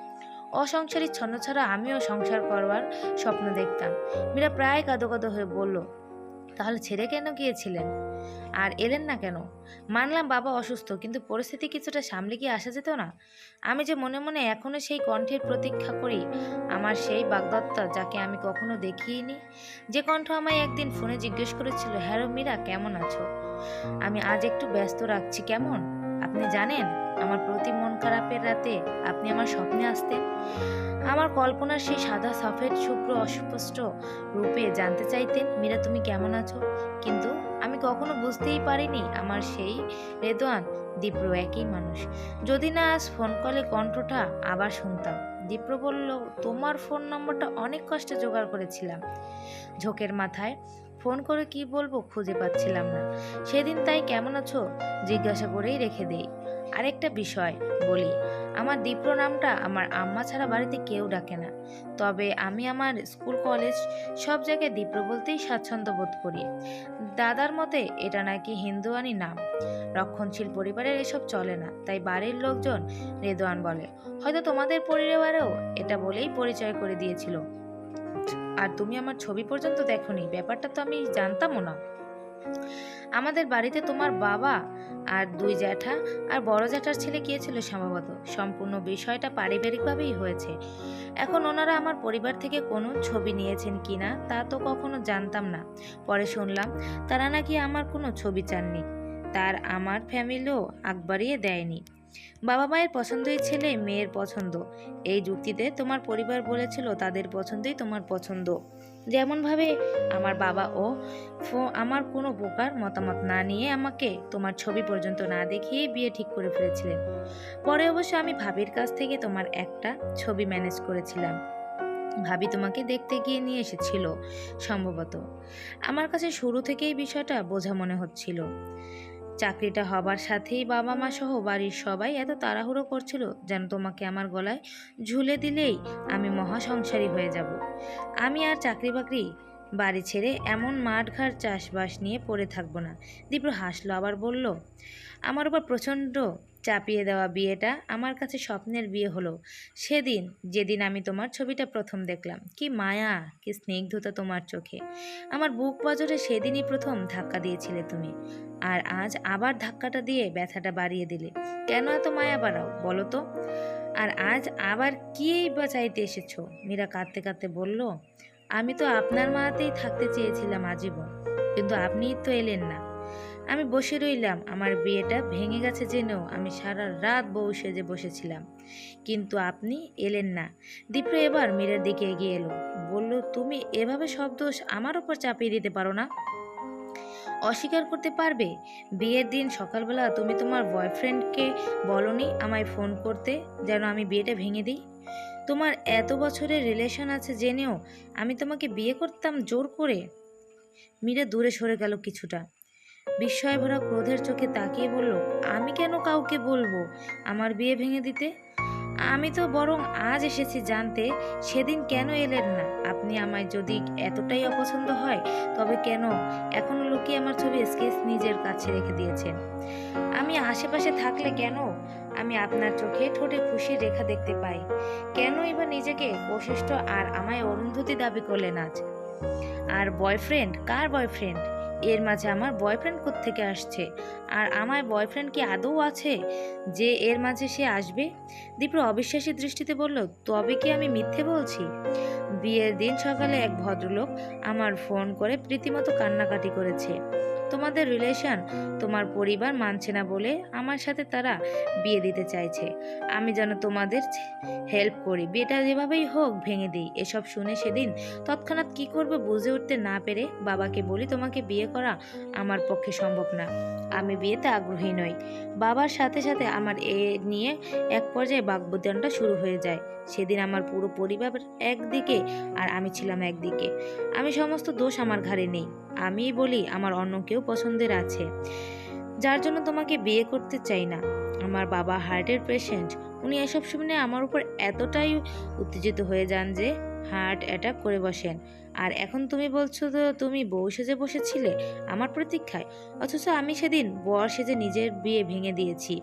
অসংসারী ছন্ন ছাড়া আমিও সংসার করবার স্বপ্ন দেখতাম। মীরা প্রায় কাঁদো কাঁদো হয়ে বলল, তাহলে ছেড়ে কেন গিয়েছিলেন? আর এলেন না কেন? মানলাম বাবা অসুস্থ, কিন্তু পরিস্থিতি কিছুটা সামলে গিয়ে আসা যেত না? আমি যে মনে মনে এখনো সেই কণ্ঠের প্রতীক্ষা করি, আমার সেই বাগদত্তা যাকে আমি কখনো দেখিনি, যে কণ্ঠ আমায় একদিন ফোনে জিজ্ঞেস করেছিল, হ্যালো মীরা, কেমন আছো? আমি আজ একটু ব্যস্ত রাখছি, কেমন? আপনি জানেন, আমার প্রতি মন খারাপের রাতে আপনি আমার স্বপ্নে আসতেন। আমার কল্পনার সেই সাদা সফেদ শুভ্র অস্পষ্ট রূপে জানতে চাইতেন, মীরা তুমি কেমন আছো? কিন্তু আমি কখনো বুঝতেই পারিনি আমার সেই রেদওয়ান দীপ্র একই মানুষ। যদি না আজ ফোন কলে কণ্ঠটা আবার শুনতাম। দীপ্র বলল, তোমার ফোন নম্বরটা অনেক কষ্টে জোগাড় করেছিলাম। ঝোঁকের মাথায় ফোন করে কি বলবো খুঁজে পাচ্ছিলাম না সেদিন, তাই কেমন আছো জিজ্ঞাসা করেই রেখে দেই। আরেকটা বিষয় বলি, আমার দীপ্র নামটা আমার আম্মা ছাড়া বাড়িতে কেউ ডাকে না, তবে আমি আমার স্কুল কলেজ সব জায়গায় দীপ্র বলতেই স্বাচ্ছন্দ্য বোধ করি। দাদার মতে এটা নাকি হিন্দুয়ানি নাম, রক্ষণশীল পরিবারের এসব চলে না, তাই বাড়ির লোকজন রেদওয়ান বলে। হয়তো তোমাদের পরিবারেও এটা বলেই পরিচয় করে দিয়েছিল। আর তুমি আমার ছবি পর্যন্ত দেখোনি, ব্যাপারটা তো আমি জানতামও না। আমাদের বাড়িতে তোমার বাবা আর 2 জ্যাঠা আর বড় জ্যাঠার ছেলে গিয়েছিল সম্ভবত। সম্পূর্ণ বিষয়টা পারিবারিকভাবেই হয়েছে। এখন ওনারা আমার পরিবার থেকে কোনো ছবি নিয়েছেন কিনা তা তো কখনো জানতাম না। পরে শুনলাম তারা নাকি আমার কোনো ছবি চাননি, তার আমার ফ্যামিলিও আগ বাড়িয়ে দেয়নি। বাবা মায়ের পছন্দই ছেলে মেয়ের পছন্দ, এই যুক্তিতে তোমার পরিবার বলেছিল তাদের পছন্দই তোমার পছন্দ। যেমনভাবে আমার বাবা ও আমার কোনো প্রকার মতামত না নিয়ে আমাকে তোমার ছবি পর্যন্ত না দেখিয়ে বিয়ে ঠিক করে ফেলেছিলেন। পরে অবশ্য আমি ভাবির কাছ থেকে তোমার একটা ছবি ম্যানেজ করেছিলাম। ভাবি তোমাকে দেখতে গিয়ে নিয়ে এসেছিল সম্ভবত। আমার কাছে শুরু থেকেই বিষয়টা বোঝা মনে হচ্ছিল। চাকরিটা হবার সাথেই বাবা মা সহ বাড়ির সবাই এত তাড়াহুড়ো করছিল যেন তোমাকে আমার গলায় ঝুলে দিলেই আমি মহাসংসারী হয়ে যাব। আমি আর চাকরি বাকরি বাড়ি ছেড়ে এমন মাঠঘাট চাষবাস নিয়ে পড়ে থাকবো না। দীপ্র হাসলো, আবার বলল, আমার উপর প্রচণ্ড চাপিয়ে দেওয়া বিয়েটা আমার কাছে স্বপ্নের বিয়ে হলো সেদিন, যেদিন আমি তোমার ছবিটা প্রথম দেখলাম। কি মায়া, কি স্নিগ্ধতা তোমার চোখে। আমার বুক পাঁজরে সেদিনই প্রথম ধাক্কা দিয়েছিলে তুমি, আর আজ আবার ধাক্কাটা দিয়ে ব্যথাটা বাড়িয়ে দিলে। কেন এত মায়া বাড়াও বলো তো? আর আজ আবার কি বা চাইতে এসেছো? মীরা কাঁদতে কাঁদতে বলল, আমি তো আপনার মায়াতেই থাকতে চেয়েছিলাম আজীবন, কিন্তু আপনিই তো এলেন না। আমি বসে রইলাম, আমার বিয়েটা ভেঙে গেছে জেনেও আমি সারা রাত বউ সেজে বসেছিলাম, কিন্তু আপনি এলেন না। দীপ্র এবার মীরার দিকে এগিয়ে এলো, বলল, তুমি এভাবে সব দোষ আমার ওপর চাপিয়ে দিতে পারো না। অস্বীকার করতে পারবে বিয়ের দিন সকালবেলা তুমি তোমার বয়ফ্রেন্ডকে বলনি আমায় ফোন করতে যেন আমি বিয়েটা ভেঙে দিই? তোমার এত বছরের রিলেশন আছে জেনেও আমি তোমাকে বিয়ে করতাম জোর করে? মীরা দূরে সরে গেল কিছুটা, বিস্ময় ভরা ক্রোধের চোখে তাকিয়ে বলল, আমি কেন কাউকে বলবো আমার বিয়ে ভেঙে দিতে? আমি তো বরং আজ এসেছি জানতে সেদিন কেন এলেন না। আপনি আমায় যদি এতটাই অপছন্দ হয় তবে কেন এখনো লুকিয়ে আমার ছবি স্কেচ নিজের কাছে রেখে দিয়েছেন? আমি আশেপাশে থাকলে কেন আমি আপনার চোখে ঠোঁটে খুশির রেখা দেখতে পাই? কেন এবার নিজেকে বশিষ্ঠ আর আমায় অরুন্ধতী দাবি করলেন আজ? আর বয়ফ্রেন্ড, কার বয়ফ্রেন্ড? এর মাঝে আমার বয়ফ্রেন্ড কোত্থেকে আসছে? আর আমার বয়ফ্রেন্ড কি আদৌ আছে যে এর মাঝে সে আসবে? দীপ্র অবিশ্বাসী দৃষ্টিতে বলল, তবে কি আমি মিথ্যে বলছি? বিয়ের দিন সকালে এক ভদ্রলোক আমার ফোন করে রীতিমতো কান্নাকাটি করেছে। তোমাদের রিলেশন তোমার পরিবার মানছে না বলে আমার সাথে তারা বিয়ে দিতে চাইছে। আমি যেন তোমাদের হেল্প করি, বিয়েটা যেভাবেই হোক ভেঙে দিই। এসব শুনে সেদিন তৎক্ষণাৎ কি করবে বুঝে উঠতে না পেরে বাবাকে বলি, তোমাকে বিয়ে করা আমার পক্ষে সম্ভব না, আমি বিয়েতে আগ্রহী নই। বাবার সাথে সাথে আমার এ নিয়ে এক পর্যায়ে বাগবিতণ্ডা শুরু হয়ে যায়। সেদিন আমার পুরো পরিবার একদিকে আর আমি ছিলাম একদিকে। আমি সমস্ত দোষ আমার ঘাড়ে নেই। আমি বলি আমার অন্য কেউ পছন্দের আছে, যার জন্য তোমাকে বিয়ে করতে চাই না। আমার বাবা হার্টের পেশেন্ট, উনি এসব শুনে আমার উপর এতটাই উত্তেজিত হয়ে যান যে হার্ট অ্যাটাক করে বসেন। আর এখন তুমি বলছো তো তুমি বউ সেজে বসেছিলে আমার প্রতীক্ষায়, অথচ আমি সেদিন বর সেজে নিজের বিয়ে ভেঙে দিয়েছি।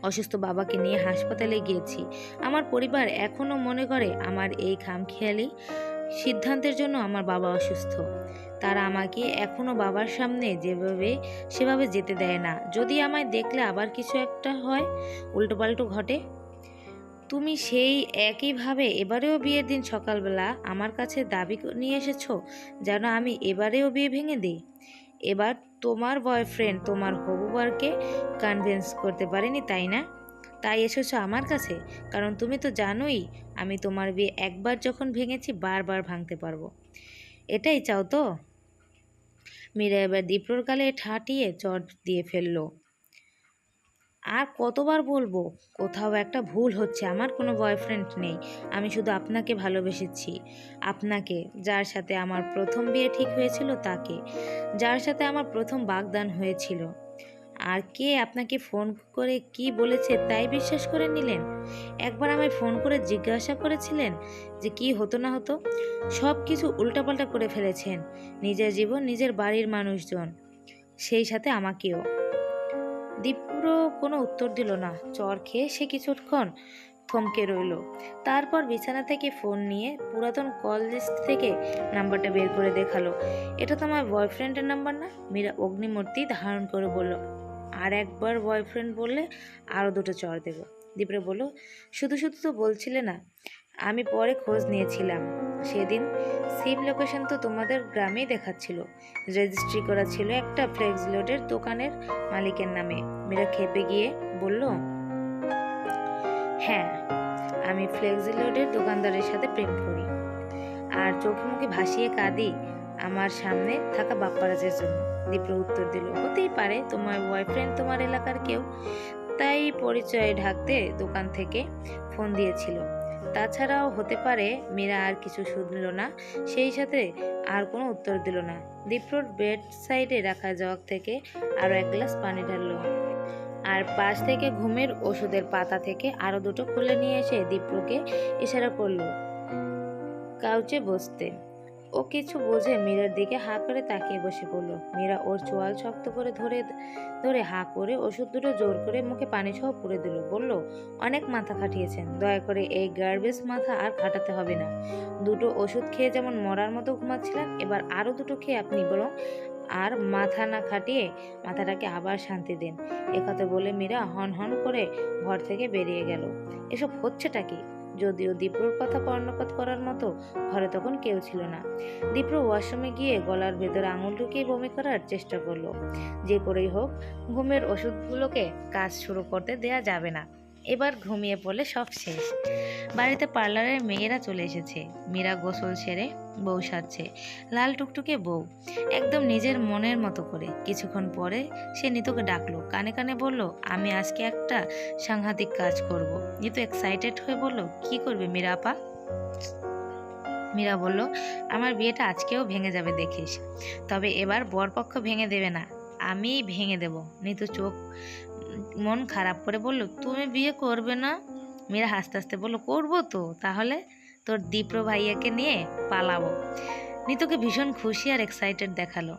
অসুস্থ বাবাকে নিয়ে হাসপাতালে গিয়েছি। আমার পরিবার এখনো মনে করে আমার এই খামখেয়ালি সিদ্ধান্তের জন্য আমার বাবা অসুস্থ। তারা আমাকে এখনো বাবার সামনে যেভাবে সেভাবে যেতে দেয় না। যদি আমায় দেখলে আবার কিছু একটা হয়, উল্টোপাল্টো ঘটে। তুমি সেই একইভাবে এবারেও বিয়ের দিন সকালবেলা আমার কাছে দাবি নিয়ে এসেছো যেন আমি এবারেও বিয়ে ভেঙে দিই। এবার তোমার বয়ফ্রেন্ড তোমার হবু বরকে কনভিন্স করতে পারেনি, তাই না? তাই এসেছো আমার কাছে, কারণ তুমি তো জানোই আমি তোমার বিয়ে একবার যখন ভেঙেছি বারবার ভাঙতে পারবো। এটাই চাও তো? মীরা এবার দীপ্রর গালে ঠাটিয়ে চট দিয়ে ফেললো। আর কতবার বলবো, কোথাও একটা ভুল হচ্ছে, আমার কোনো বয়ফ্রেন্ড নেই। আমি শুধু আপনাকে ভালোবেসেছি, আপনাকে, যার সাথে আমার প্রথম বিয়ে ঠিক হয়েছিল তাকে, যার সাথে আমার প্রথম বাগদান হয়েছিল। আর কে আপনাকে ফোন করে কি বলেছে তাই বিশ্বাস করে নিলেন? একবার আমায় ফোন করে জিজ্ঞাসা করেছিলেন যে কি হতো না হতো? সব কিছু উল্টাপাল্টা করে ফেলেছেন, নিজের জীবন, নিজের বাড়ির মানুষজন, সেই সাথে আমাকেও। দীপ্র কোনো উত্তর দিল না। চর খেয়ে সে কিছুক্ষণ থমকে রইল। তারপর বিছানা থেকে ফোন নিয়ে পুরাতন কল লিস্ট থেকে নাম্বারটা বের করে দেখালো। এটা তো আমার বয়ফ্রেন্ডের নাম্বার না? মীরা অগ্নিমূর্তি ধারণ করে বলল, আর একবার বয়ফ্রেন্ড বললে আরও দুটো চর দেব। দীপ্র বলল, শুধু শুধু তো বলছিলে না। আমি পরে খোঁজ নিয়েছিলাম, সেদিন সিম লোকেশন তো তোমাদের গ্রামেই দেখাচ্ছিল, রেজিস্ট্রি করা ছিল একটা ফ্লেক্স লোডের দোকানের মালিকের নামে। মীরা খেপে গিয়ে বলল, হ্যাঁ, আমি ফ্লেক্স লোডের দোকানদারের সাথে প্রেম করি আর চোখে মুখে ভাসিয়ে কাঁদি আমার সামনে থাকা বাপ্পারাজের জন্য। দীপ্র উত্তর দিল, হতেই পারে তোমার বয়ফ্রেন্ড তোমার এলাকার কেউ, তাই পরিচয় ঢাকতে দোকান থেকে ফোন দিয়েছিল। তাছাড়াও হতে পারে। মীরা আর কিছু শুনল না, সেই সাথে আর কোনো উত্তর দিল না। দীপ্রর বেড সাইডে রাখা জগ থেকে আরো এক গ্লাস পানি ঢাললো, আর পাশ থেকে ঘুমের ওষুধের পাতা থেকে আরো দুটো খুলে নিয়ে এসে দীপ্রকে ইশারা করলো কাউচে বসতে। ও কিছু বোঝে মীরার দিকে হাঁ করে তাকিয়ে বসে পড়লো। মীরা ওর চোয়াল শক্ত করে ধরে ধরে হাঁ করে ওষুধ দুটো জোর করে মুখে পানি সহ পুরে দিল। বলল, অনেক মাথা খাটিয়েছেন, দয়া করে এই গার্বেজ মাথা আর খাটাতে হবে না। দুটো ওষুধ খেয়ে যেমন মরার মতো ঘুমাচ্ছিলেন, এবার আরো দুটো খেয়ে আপনি বরং আর মাথা না খাটিয়ে মাথাটাকে আবার শান্তি দিন। একথা বলে মীরা হন হন করে ঘর থেকে বেরিয়ে গেল। এসব হচ্ছেটা কি? যদিও দীপ্রর কথা কর্ণপাত করার মতো ঘরে তখন কেউ ছিল না। দীপ্র ওয়াশরুমে গিয়ে গলার ভেতরে আঙুল ঢুকিয়ে বমি করার চেষ্টা করলো। যে করেই হোক ঘুমের ওষুধগুলোকে কাজ শুরু করতে দেয়া যাবে না। এবার ঘুমিয়ে পড়লে সব শেষ। বাড়িতে পার্লারের মেয়েরা চলে এসেছে। মীরা গোসল সেরে বউ সাজছে, লাল টুকটুকে বউ, একদম নিজের মনের মতো করে। কিছুক্ষণ পরে সে নিতুকে ডাকলো, কানে কানে বলল, আমি আজকে একটা সাংঘাতিক কাজ করব। নিতু এক্সাইটেড হয়ে বলল, কি করবে মীরা আপা? মীরা বলল, আমার বিয়েটা আজকেও ভেঙে যাবে দেখিস, তবে এবার বরপক্ষ ভেঙে দেবে না, আমি ভেঙে দেব। নিতু চোখ মন খারাপ করে বলল, তুমি বিয়ে করবে না? মীরা হাসতে হাসতে বলল, করবো তো, তাহলে তোর দীপ্র ভাইয়াকে নিয়ে পালাবো। নিতুকে ভীষণ খুশি আর এক্সাইটেড দেখালো।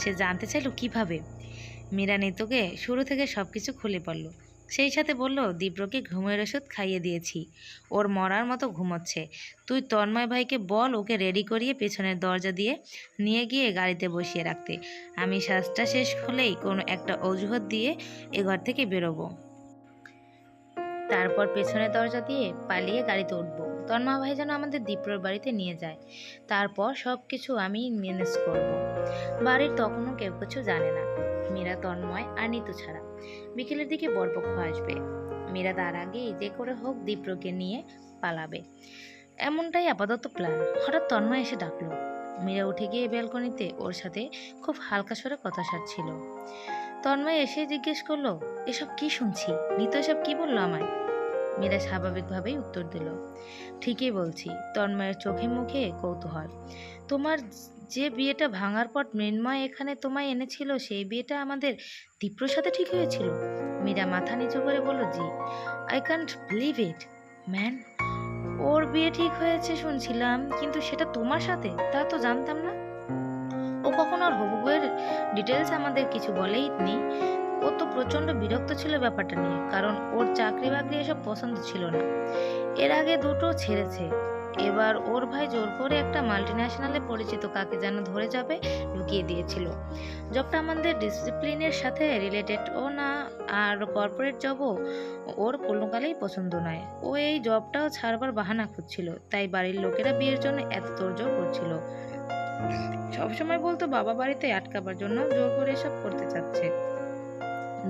সে জানতে চাইল কিভাবে। মীরা নিতুকে শুরু থেকে সবকিছু খুলে পড়ল। সেই সাথে বলল, দীপ্রকে ঘুমের ওষুধ খাইয়ে দিয়েছি, ওর মরার মতো ঘুমোচ্ছে। তুই তন্ময় ভাইকে বল ওকে রেডি করিয়ে পেছনের দরজা দিয়ে নিয়ে গিয়ে গাড়িতে বসিয়ে রাখতে। আমি সাজটা শেষ হলেই কোনো একটা অজুহাত দিয়ে এ ঘর থেকে বেরোবো, তারপর পেছনের দরজা দিয়ে পালিয়ে গাড়িতে উঠবো। তন্ময় ভাই যেন আমাদের দীপ্রর বাড়িতে নিয়ে যায়, তারপর সব কিছু আমি ম্যানেজ করব। বাড়ির তখনও কেউ কিছু জানে না, মীরা, তন্ময় আর নিতু ছাড়া। বিকেলের দিকে বরপক্ষ আসবে। মীরা তার আগেই যে করে হোক দীপ্রকে নিয়ে পালাবে, এমনটাই আপাতত প্ল্যান। হঠাৎ তন্ময় এসে ডাকলো। মীরা উঠে গিয়ে ব্যালকনিতে ওর সাথে খুব হালকা স্বরে কথা সারছিল। তন্ময় এসে জিজ্ঞেস করলো, এসব কি শুনছি? নিতু এসব কি বললো আমায়? মীরা স্বাভাবিকভাবেই উত্তর দিল, ঠিকই বলছি। তন্ময়ের চোখে মুখে কৌতূহল। তোমার যে বিয়েটা ভাঙার পর মৃন্ময় এখানে তোমায় এনেছিল, সেই বিয়েটা আমাদের দীপ্রর সাথে ঠিক হয়েছিল? মীরা মাথা নিচু করে বলল, জি। I can't believe it man, ওর বিয়ে ঠিক হয়েছে শুনছিলাম, কিন্তু সেটা তোমার সাথে? তা তো জানতাম না। ও কখনো ওর হবু বউয়ের ডিটেলস আমাদের কিছু বলেই নি। ও তো প্রচন্ড বিরক্ত ছিল ব্যাপারটা নিয়ে, কারণ ওর চাকরি বাকরি এসব পছন্দ ছিল না। এর আগে দুটো ছেড়েছে, এবার ওর ভাই জোর করে একটা মাল্টিন্যাশনালে পরিচিত কাকে যেন ধরে যাবে ঢুকিয়ে দিয়েছিল। জবটা আমাদের ডিসিপ্লিনের সাথে রিলেটেড ও না, আর কর্পোরেট জবও ওর কোনোকালেই পছন্দ নয়। ও এই জবটাও ছাড়বার বাহানা খুঁজছিল, তাই বাড়ির লোকেরা বিয়ের জন্য এত তোড়জোড় করছিল। সবসময় বলতো বাবা বাড়িতে আটকাবার জন্য জোর করে এসব করতে চাচ্ছে।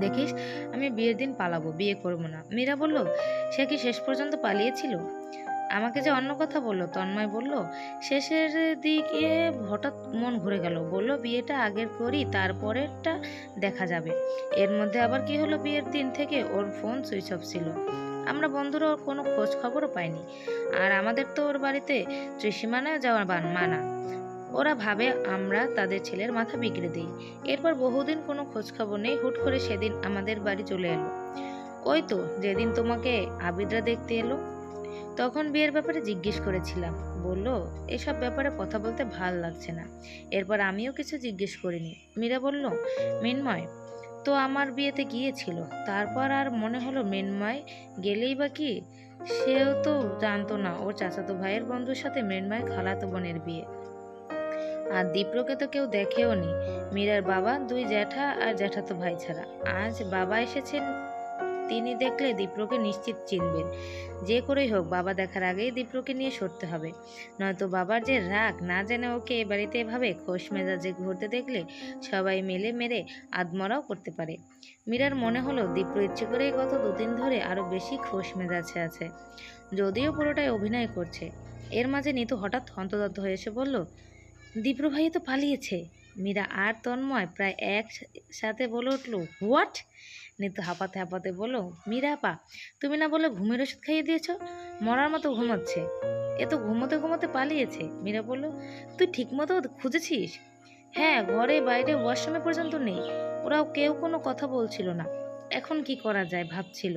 দেখিস, আমি বিয়ের দিন পালাবো, বিয়ে করবো না। মীরা বলল, সে কি শেষ পর্যন্ত পালিয়েছিল? আমাকে যে অন্য কথা বললো। তন্ময় বলল, শেষের দিকে হঠাৎ মন ঘুরে গেল, বলল বিয়েটা আগের করি, তারপরেরটা দেখা যাবে। এর মধ্যে আবার কি হলো, বিয়ের দিন থেকে ওর ফোন সুইচ অফ ছিল। আমরা বন্ধুরা ওর কোনো খোঁজ খবরও পাইনি। আর আমাদের তো ওর বাড়িতে ত্রিসীমানায় যাওয়া মানা। ওরা ভাবে আমরা তাদের ছেলের মাথা বিগড়ে দিই। এরপর বহুদিন কোনো খোঁজ খবর নেই, হুট করে সেদিন আমাদের বাড়ি চলে এলো। ওই তো যেদিন তোমাকে আবিদরা দেখতে এলো, তখন বিয়ের ব্যাপারে জিজ্ঞেস করেছিলাম, বলল এসব ব্যাপারে কথা বলতে ভাল লাগছে না। এরপর আমিও কিছু জিজ্ঞেস করিনি। মীরা বলল, মৃন্ময় তো আমার বিয়েতে গিয়েছিল, তারপর আর মনে হলো মৃন্ময় গেলেই বা কি, সেও তো জানতো না ওর চাচাতো ভাইয়ের বন্ধুর সাথে মৃন্ময় খালাতো বোনের বিয়ে। আর দীপ্রকে তো কেউ দেখেও নি, মীরার বাবা, দুই জ্যাঠা আর জ্যাঠাতো ভাই ছাড়া। আজ বাবা এসেছেন, তিনি দেখলে দীপ্রকে নিশ্চিত চিনবেন। যে করেই হোক বাবা দেখার আগেই দীপ্রকে নিয়ে সরতে হবে, নয়তো বাবার যে রাগ, না জেনে ওকে এ বাড়িতে এভাবে খোশ মেজাজে ঘুরতে দেখলে সবাই মিলে মেরে আদমরাও করতে পারে। মীরার মনে হলো দীপ্র ইচ্ছে করেই গত দুদিন ধরে আরো বেশি খোশ মেজাজে আছে, যদিও পুরোটাই অভিনয় করছে। এর মাঝে নিতু হঠাৎ হন্তদন্ত হয়ে এসে বলল, দীপ্র ভাই তো পালিয়েছে। মীরা আর তন্ময় প্রায় এক সাথে বলে উঠল, হোয়াট? নিতু হাঁপাতে হাঁপাতে বলল, মীরা আপা, তুমি না বলে ঘুমের ওষুধ খাইয়ে দিয়েছ? মরার মতো ঘুমাচ্ছে। এ তো ঘুমোতে ঘুমোতে পালিয়েছে। মীরা বলল, তুই ঠিক মতো খুঁজেছিস? হ্যাঁ, ঘরে বাইরে ওয়াশরুমে পর্যন্ত নেই। ওরাও কেউ কোনো কথা বলছিল না। এখন কি করা যায় ভাবছিল।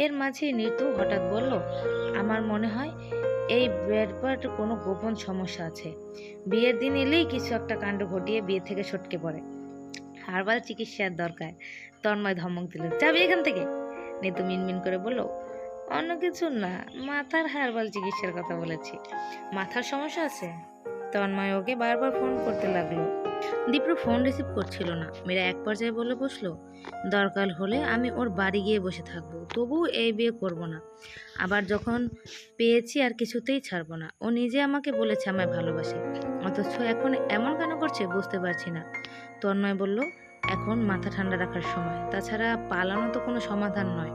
এর মাঝে নিতু হঠাৎ বলল, আমার মনে হয় এই ব্যাপারটা কোনো গোপন সমস্যা আছে। বিয়ের দিন এলেই কিছু একটা কাণ্ড ঘটিয়ে বিয়ে থেকে সটকে পড়ে। হার্বাল চিকিৎসার দরকার। তন্ময় ধমক দিল, যাবি এখান থেকে। নিতু মিনমিন করে বলল, অন্য কিছু না, মাথার হার্বাল চিকিৎসার কথা বলেছি। মাথার সমস্যা আছে? তন্ময় ওকে বারবার ফোন করতে লাগলো। দীপ্র ফোন রিসিভ করছিল না। মীরা এক পর্যায়ে বলে বসলো, দরকার হলে আমি ওর বাড়ি গিয়ে বসে থাকবো, তবুও এই বিয়ে করব না। আবার যখন পেয়েছি আর কিছুতেই ছাড়বো না। ও নিজে আমাকে বলেছে আমায় ভালোবাসে, অথচ এখন এমন কেন করছে বুঝতে পারছি না। তন্ময় বলল, এখন মাথা ঠান্ডা রাখার সময়। তাছাড়া পালানো তো কোনো সমাধান নয়।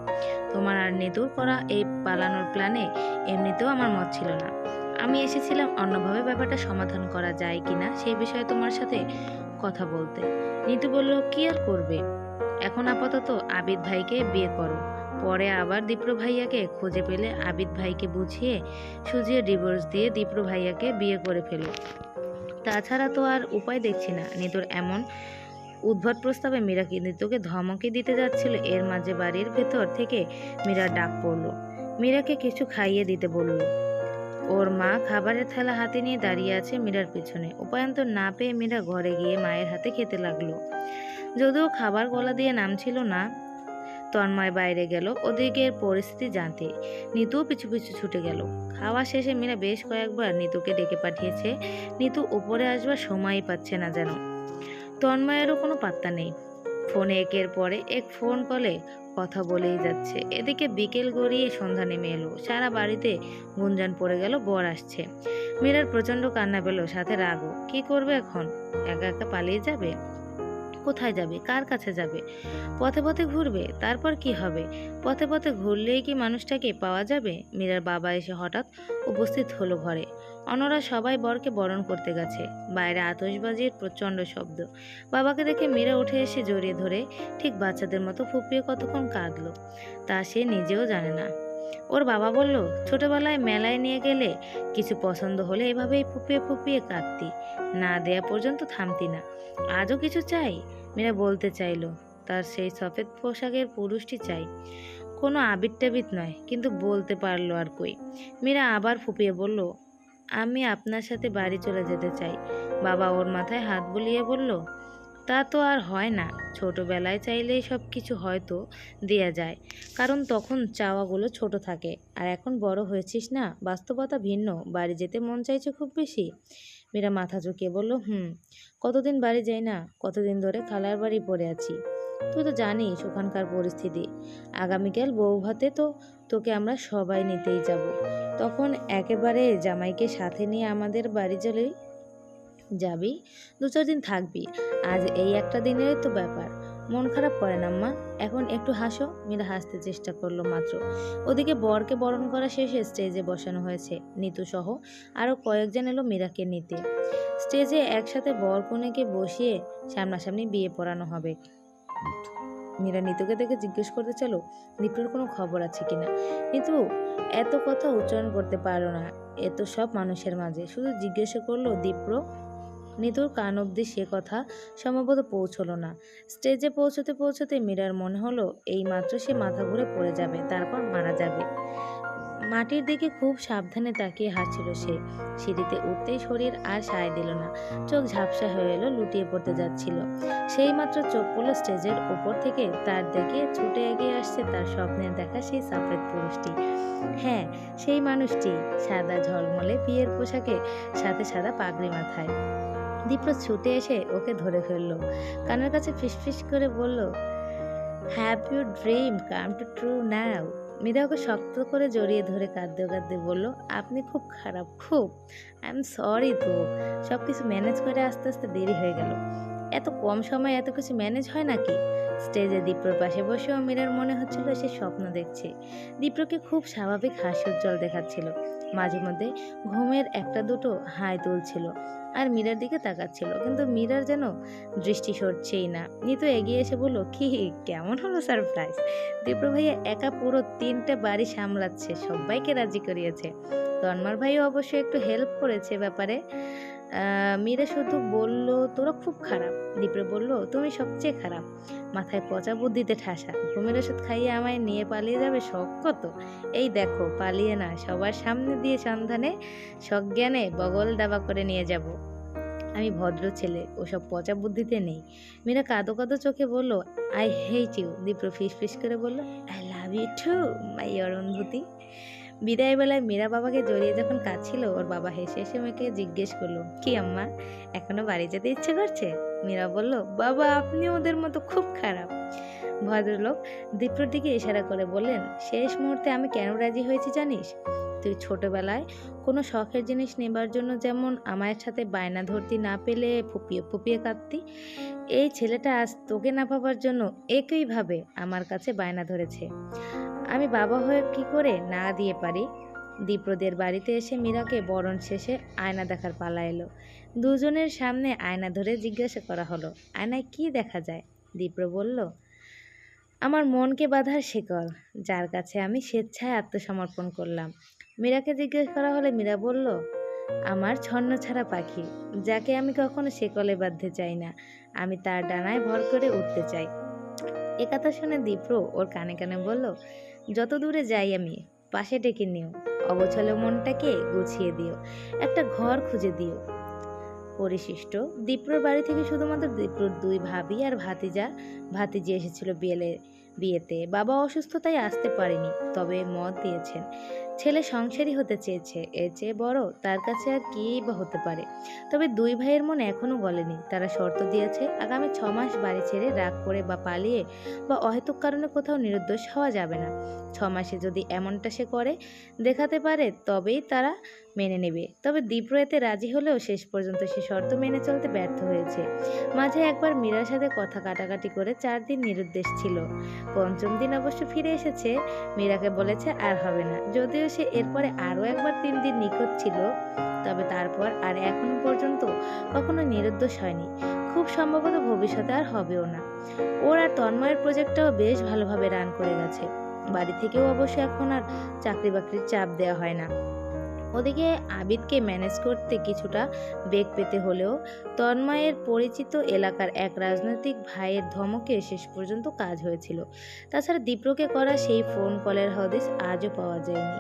তোমার আর নিতুর করা এই পালানোর প্ল্যানে এমনিতেও আমার মত ছিল না। আমি এসেছিলাম অন্যভাবে ব্যাপারটা সমাধান করা যায় কিনা সেই বিষয়ে তোমার সাথে কথা বলতে। নিতু বলল, কি আর করবে, এখন আপাতত আবিদ ভাইকে বিয়ে করো। পরে আবার দীপ্র ভাইয়াকে খুঁজে পেলে আবিদ ভাইকে বুঝিয়ে সুঝিয়ে ডিভোর্স দিয়ে দীপ্র ভাইয়াকে বিয়ে করে ফেলো। তাছাড়া তো আর উপায় দেখছি না। নিতুর এমন উদ্ভট প্রস্তাবে মীরা নিতুকে ধমকে দিতে যাচ্ছিল, এর মাঝে বাড়ির ভেতর থেকে মীরার ডাক পড়ল। মীরাকে কিছু খাইয়ে দিতে বলল। ওর মা খাবারের থালা হাতে নিয়ে দাঁড়িয়ে আছে মীরার পিছনে। উপায়ন্তর না পেয়ে মীরা ঘরে গিয়ে মায়ের হাতে খেতে লাগলো। যদিও খাবার গলা দিয়ে নামছিল না। তন্ময় বাইরে গেল ওদিকের পরিস্থিতি জানতে। নিতুও পিছু পিছু ছুটে গেল। খাওয়া শেষে মীরা বেশ কয়েকবার নিতুকে ডেকে পাঠিয়েছে। নিতু উপরে আসবার সময়ই পাচ্ছে না যেন। তন্ময়েরও কোনো পাত্তা নেই। ফোনে একের পরে এক ফোন কলে কথা বলেই যাচ্ছে। এদিকে বিকেল গড়িয়ে সন্ধ্যা নেমে এলো। সারা বাড়িতে গুঞ্জন পড়ে গেল বর আসছে। মীরার প্রচন্ড কান্না পেল, সাথে রাগও। কি করবে এখন? একা একা পালিয়ে যাবে? কোথায় যাবে? কার কাছে যাবে? পথে পথে ঘুরবে? তারপর কি হবে? পথে পথে ঘুরলেই কি মানুষটাকে পাওয়া যাবে? মীরার বাবা এসে হঠাৎ উপস্থিত হলো ঘরে। অন্যরা সবাই বরকে বরণ করতে গেছে। বাইরে আতশবাজির প্রচণ্ড শব্দ। বাবাকে দেখে মীরা উঠে এসে জড়িয়ে ধরে ঠিক বাচ্চাদের মতো ফুপিয়ে কতক্ষণ কাঁদলো তা সে নিজেও জানে না। ওর বাবা বলল, ছোটবেলায় মেলায় নিয়ে গেলে কিছু পছন্দ হলে এভাবেই ফুপিয়ে ফুপিয়ে কাঁদতি, না দেয়া পর্যন্ত থামতি না। আজও কিছু চাই? মীরা বলতে চাইলো তার সেই সফেদ পোশাকের পুরুষটি চাই, কোনো আবির টাবির নয়। কিন্তু বলতে পারলো আর কই। মীরা আবার ফুপিয়ে বলল, আমি আপনার সাথে বাড়ি চলে যেতে চাই। বাবা ওর মাথায় হাত বুলিয়ে বলল, তা তো আর হয় না। ছোটবেলায় চাইলেই সব কিছু হয়তো দেয়া যায়, কারণ তখন চাওয়াগুলো ছোট থাকে। আর এখন বড় হয়েছিস না, বাস্তবতা ভিন্ন। বাড়ি যেতে মন চাইছে খুব বেশি? মীরা মাথা ঝুঁকিয়ে বলল, কতদিন বাড়ি যাই না, কতদিন ধরে খালার বাড়ি পড়ে আছি। তুই তো জানিস ওখানকার পরিস্থিতি। আগামীকাল বউ ভাতে তো তোকে আমরা সবাই নিতেই যাব। তখন একেবারে জামাইকে সাথে নিয়ে আমাদের বাড়ি চলেই যাবি, 2-4 দিন থাকবি। আজ এই একটা দিনেরই তো ব্যাপার। মন খারাপ করে না আম্মা? এখন একটু হাসো। মীরা হাসতে চেষ্টা করলো মাত্র। ওদিকে বরকে বরণ করা শেষে স্টেজে বসানো হয়েছে। নিতু সহ আরো কয়েকজন এলো মীরাকে নিতে। স্টেজে একসাথে বর কনেকে বসিয়ে সামনাসামনি বিয়ে পড়ানো হবে। মীরা নিতুকে দেখে জিজ্ঞেস করতে চাইলো, দীপ্রর কোনো খবর আছে কিনা। নিতু এত কথা উচ্চারণ করতে পারলো না। এত সব মানুষের মাঝে শুধু জিজ্ঞাসা করলো, দীপ্র? নিতুর কান অব্দি সে কথা সম্ভবত পৌঁছলো না। স্টেজে পৌঁছতে পৌঁছতে মীরার মনে হলো এই মাত্র সে মাথা ঘুরে পড়ে যাবে, তারপর মারা যাবে। মাটির দিকে খুব সাবধানে তাকিয়ে হাঁটছিল সে। সিঁড়িতে উঠতেই শরীর আর সায় দিল না। চোখ ঝাপসা হয়ে এলো, লুটিয়ে পড়তে যাচ্ছিল। সেই মাত্র চোখ পড়ল স্টেজের উপর থেকে। তার দিকে ছুটে এগিয়ে আসছে তার স্বপ্নের দেখা সেই সাফেদ পুরুষটি। হ্যাঁ, সেই মানুষটি, সাদা ঝলমলে বিয়ের পোশাকে, সাথে সাদা পাগড়ি মাথায়। দীপ্র ছুটে এসে ওকে ধরে ফেললো, কানের কাছে ফিসফিস করে বলল, have your dream come true ট্রু নাও। মীরা ওকে শক্ত করে জড়িয়ে ধরে কাঁদতে কাঁদতে বলল, আপনি খুব খারাপ, খুব। I am sorry. তো সব কিছু ম্যানেজ করে আস্তে আস্তে দেরি হয়ে গেল। এত কম সময়ে এত কিছু ম্যানেজ হয় নাকি? স্টেজে দীপ্রর পাশে বসেও মীরার মনে হচ্ছিল সে স্বপ্ন দেখছে। দীপ্রকে খুব স্বাভাবিক হাসি উজ্জ্বল দেখাচ্ছিল, মাঝে মধ্যে ঘুমের একটা দুটো হাই তুলছিল আর মীরার দিকে তাকাচ্ছিল, কিন্তু মীরার যেন দৃষ্টি সরছেই না। নিতু এগিয়ে এসে বলল, কি কেমন হলো সারপ্রাইজ? দীপ্র ভাইয়া একা পুরো 3টে বাড়ি সামলাচ্ছে, সবাইকে রাজি করিয়েছে। তন্মার ভাইও অবশ্য একটু হেল্প করেছে ব্যাপারে। মীরা শুধু বলল, তোরা খুব খারাপ। দীপ্র বলল, তুমি সবচেয়ে খারাপ, মাথায় পচা বুদ্ধিতে ঠাসা, ঘুমের ওষুধ খাইয়ে আমায় নিয়ে পালিয়ে যাবে শখ কত। এই দেখো, পালিয়ে না, সবার সামনে দিয়ে সন্ধানে সজ্ঞানে বগল দাবা করে নিয়ে যাব। আমি ভদ্র ছেলে, ওসব পচা বুদ্ধিতে নেই। মীরা কাঁদো কাঁদো চোখে বলল, আই হেট ইউ। দীপ্র ফিস ফিস করে বলল, I love you too my Arundhati. বিদায় বেলায় মীরা বাবাকে জড়িয়ে যখন কাঁদছিল, ওর বাবা হেসে হেসে মেয়েকে জিজ্ঞেস করলো, কি আম্মা, এখনো বাড়ি যেতে ইচ্ছে করছে? মীরা বলল, বাবা আপনি ওদের মতো খুব খারাপ। ভদ্রলোক দীপ্রর দিকে ইশারা করে বললেন, শেষ মুহূর্তে আমি কেন রাজি হয়েছি জানিস? তুই ছোটবেলায় কোনো শখের জিনিস নেবার জন্য যেমন আমার সাথে বায়না ধরতি, না পেলে ফুপিয়ে ফুপিয়ে কাঁদতি, এই ছেলেটা আজ তোকে না পাবার জন্য একইভাবে আমার কাছে বায়না ধরেছে। আমি বাবা হয়ে কি করে না দিয়ে পারি? দীপ্রদের বাড়িতে এসে মীরাকে বরণ শেষে আয়না দেখার পালা এলো। দুজনের সামনে আয়না ধরে জিজ্ঞাসা করা হলো, আয়নায় কি দেখা যায়? দীপ্র বলল, আমার মনকে বাঁধার শিকল, যার কাছে আমি স্বেচ্ছায় আত্মসমর্পণ করলাম। মীরাকে জিজ্ঞেস করা হলে মীরা বলল, আমার ছন্নছাড়া পাখি, যাকে আমি কখনো শিকলে বাঁধতে চাই না, আমি তার ডানায় ভর করে উঠতে চাই। এ কথা শুনে দীপ্র ওর কানে কানে বলল, যত দূরে যাই আমি, পাশে ডেকে নিও, অগোছালো মনটাকে গুছিয়ে দিও, একটা ঘর খুঁজে দিও। পরিশিষ্ট দীপ্রর বাড়ি থেকে শুধুমাত্র দীপ্রর 2 ভাবি আর ভাতিজি এসেছিল বিয়েতে। বাবা অসুস্থ তাই আসতে পারেনি, তবে মত দিয়েছেন ছেলে সংসারী হতে চেয়েছে, এর চেয়ে বড় তার কাছে আর কি বা হতে পারে। তবে 2 ভাইয়ের মন এখনো গলেনি। তারা শর্ত দিয়েছে, আগামী 6 মাস বাড়ি ছেড়ে রাগ করে বা পালিয়ে বা অহেতুক কারণে কোথাও নিরুদ্দেশ হওয়া যাবে না। 6 মাসে যদি এমনটা সে করে দেখাতে পারে, তবেই তারা মেনে নেবে। তবে দীপ্র এতে রাজি হলেও শেষ পর্যন্ত সে শর্ত মেনে চলতে ব্যর্থ হয়েছে। মাঝে একবার মীরার সাথে কথা কাটাকাটি করে 4 দিন নিরুদ্দেশ ছিল। 5ম দিন অবশ্য ফিরে এসেছে, মীরাকে বলেছে আর হবে না। যদিও সে এরপরে আরও একবার 3 দিন নিখোঁজ ছিল, তবে তারপর আর এখনো পর্যন্ত কখনো নিরুদ্দেশ হয়নি। খুব সম্ভবত ভবিষ্যতে আর হবেও না। ওর আর তন্ময়ের প্রজেক্টটাও বেশ ভালোভাবে রান করে গেছে। বাড়ি থেকেও অবশ্য এখন আর চাকরি বাকরির চাপ দেওয়া হয় না। ওদিকে আবিদকে ম্যানেজ করতে কিছুটা বেগ পেতে হলেও তন্ময়ের পরিচিত এলাকার এক রাজনৈতিক ভাইয়ের ধমকে শেষ পর্যন্ত কাজ হয়েছিল। তাছাড়া দীপ্রকে করা সেই ফোন কলের হদিস আজও পাওয়া যায়নি।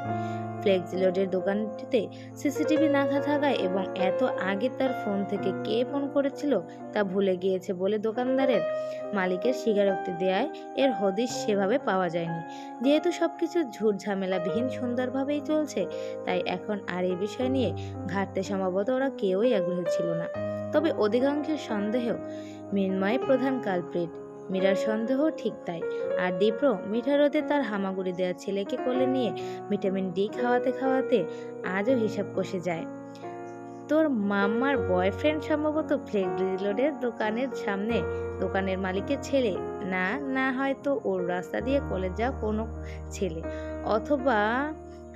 ফ্লেক্সিলোডের দোকানটিতে সিসিটিভি না থাকায় এবং এত আগে তার ফোন থেকে কে ফোন করেছিল তা ভুলে গিয়েছে বলে দোকানদারের মালিকের স্বীকারোক্তি দেয়ায় এর হদিস সেভাবে পাওয়া যায়নি। যেহেতু সবকিছু ঝুট ঝামেলাবিহীন সুন্দরভাবেই চলছে, তাই এখন আর এই বিষয় নিয়ে ঘাটতে সম্ভবত ওরা কেউই আগ্রহী ছিল না। তবে অধিকাংশের সন্দেহ মৃন্ময় প্রধান কালপ্রিট। মীরার সন্দেহ ঠিক তাই। আর দীপ্র মিঠা রোদে তার হামাগুড়ি দেওয়া ছেলেকে কোলে নিয়ে ভিটামিন ডি খাওয়াতে খাওয়াতে আজও হিসাব কষে যায়। তোর মাম্মার বয়ফ্রেন্ড সম্ভবত ফ্লেক্সিলোডের দোকানের সামনে দোকানের মালিকের ছেলে, না না হয়তো ওর রাস্তা দিয়ে কলেজ যাওয়া কোনো ছেলে, অথবা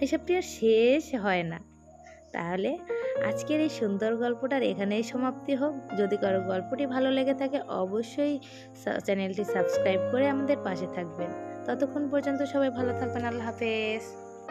হিসাবটি আর শেষ হয় না। তাহলে আজকের এই সুন্দর গল্পটার এখানেই সমাপ্তি হোক। যদি কারো গল্পটি ভালো লেগে থাকে অবশ্যই চ্যানেলটি সাবস্ক্রাইব করে আমাদের পাশে থাকবেন। ততক্ষণ পর্যন্ত সবাই ভালো থাকবেন। আল্লাহ হাফেজ।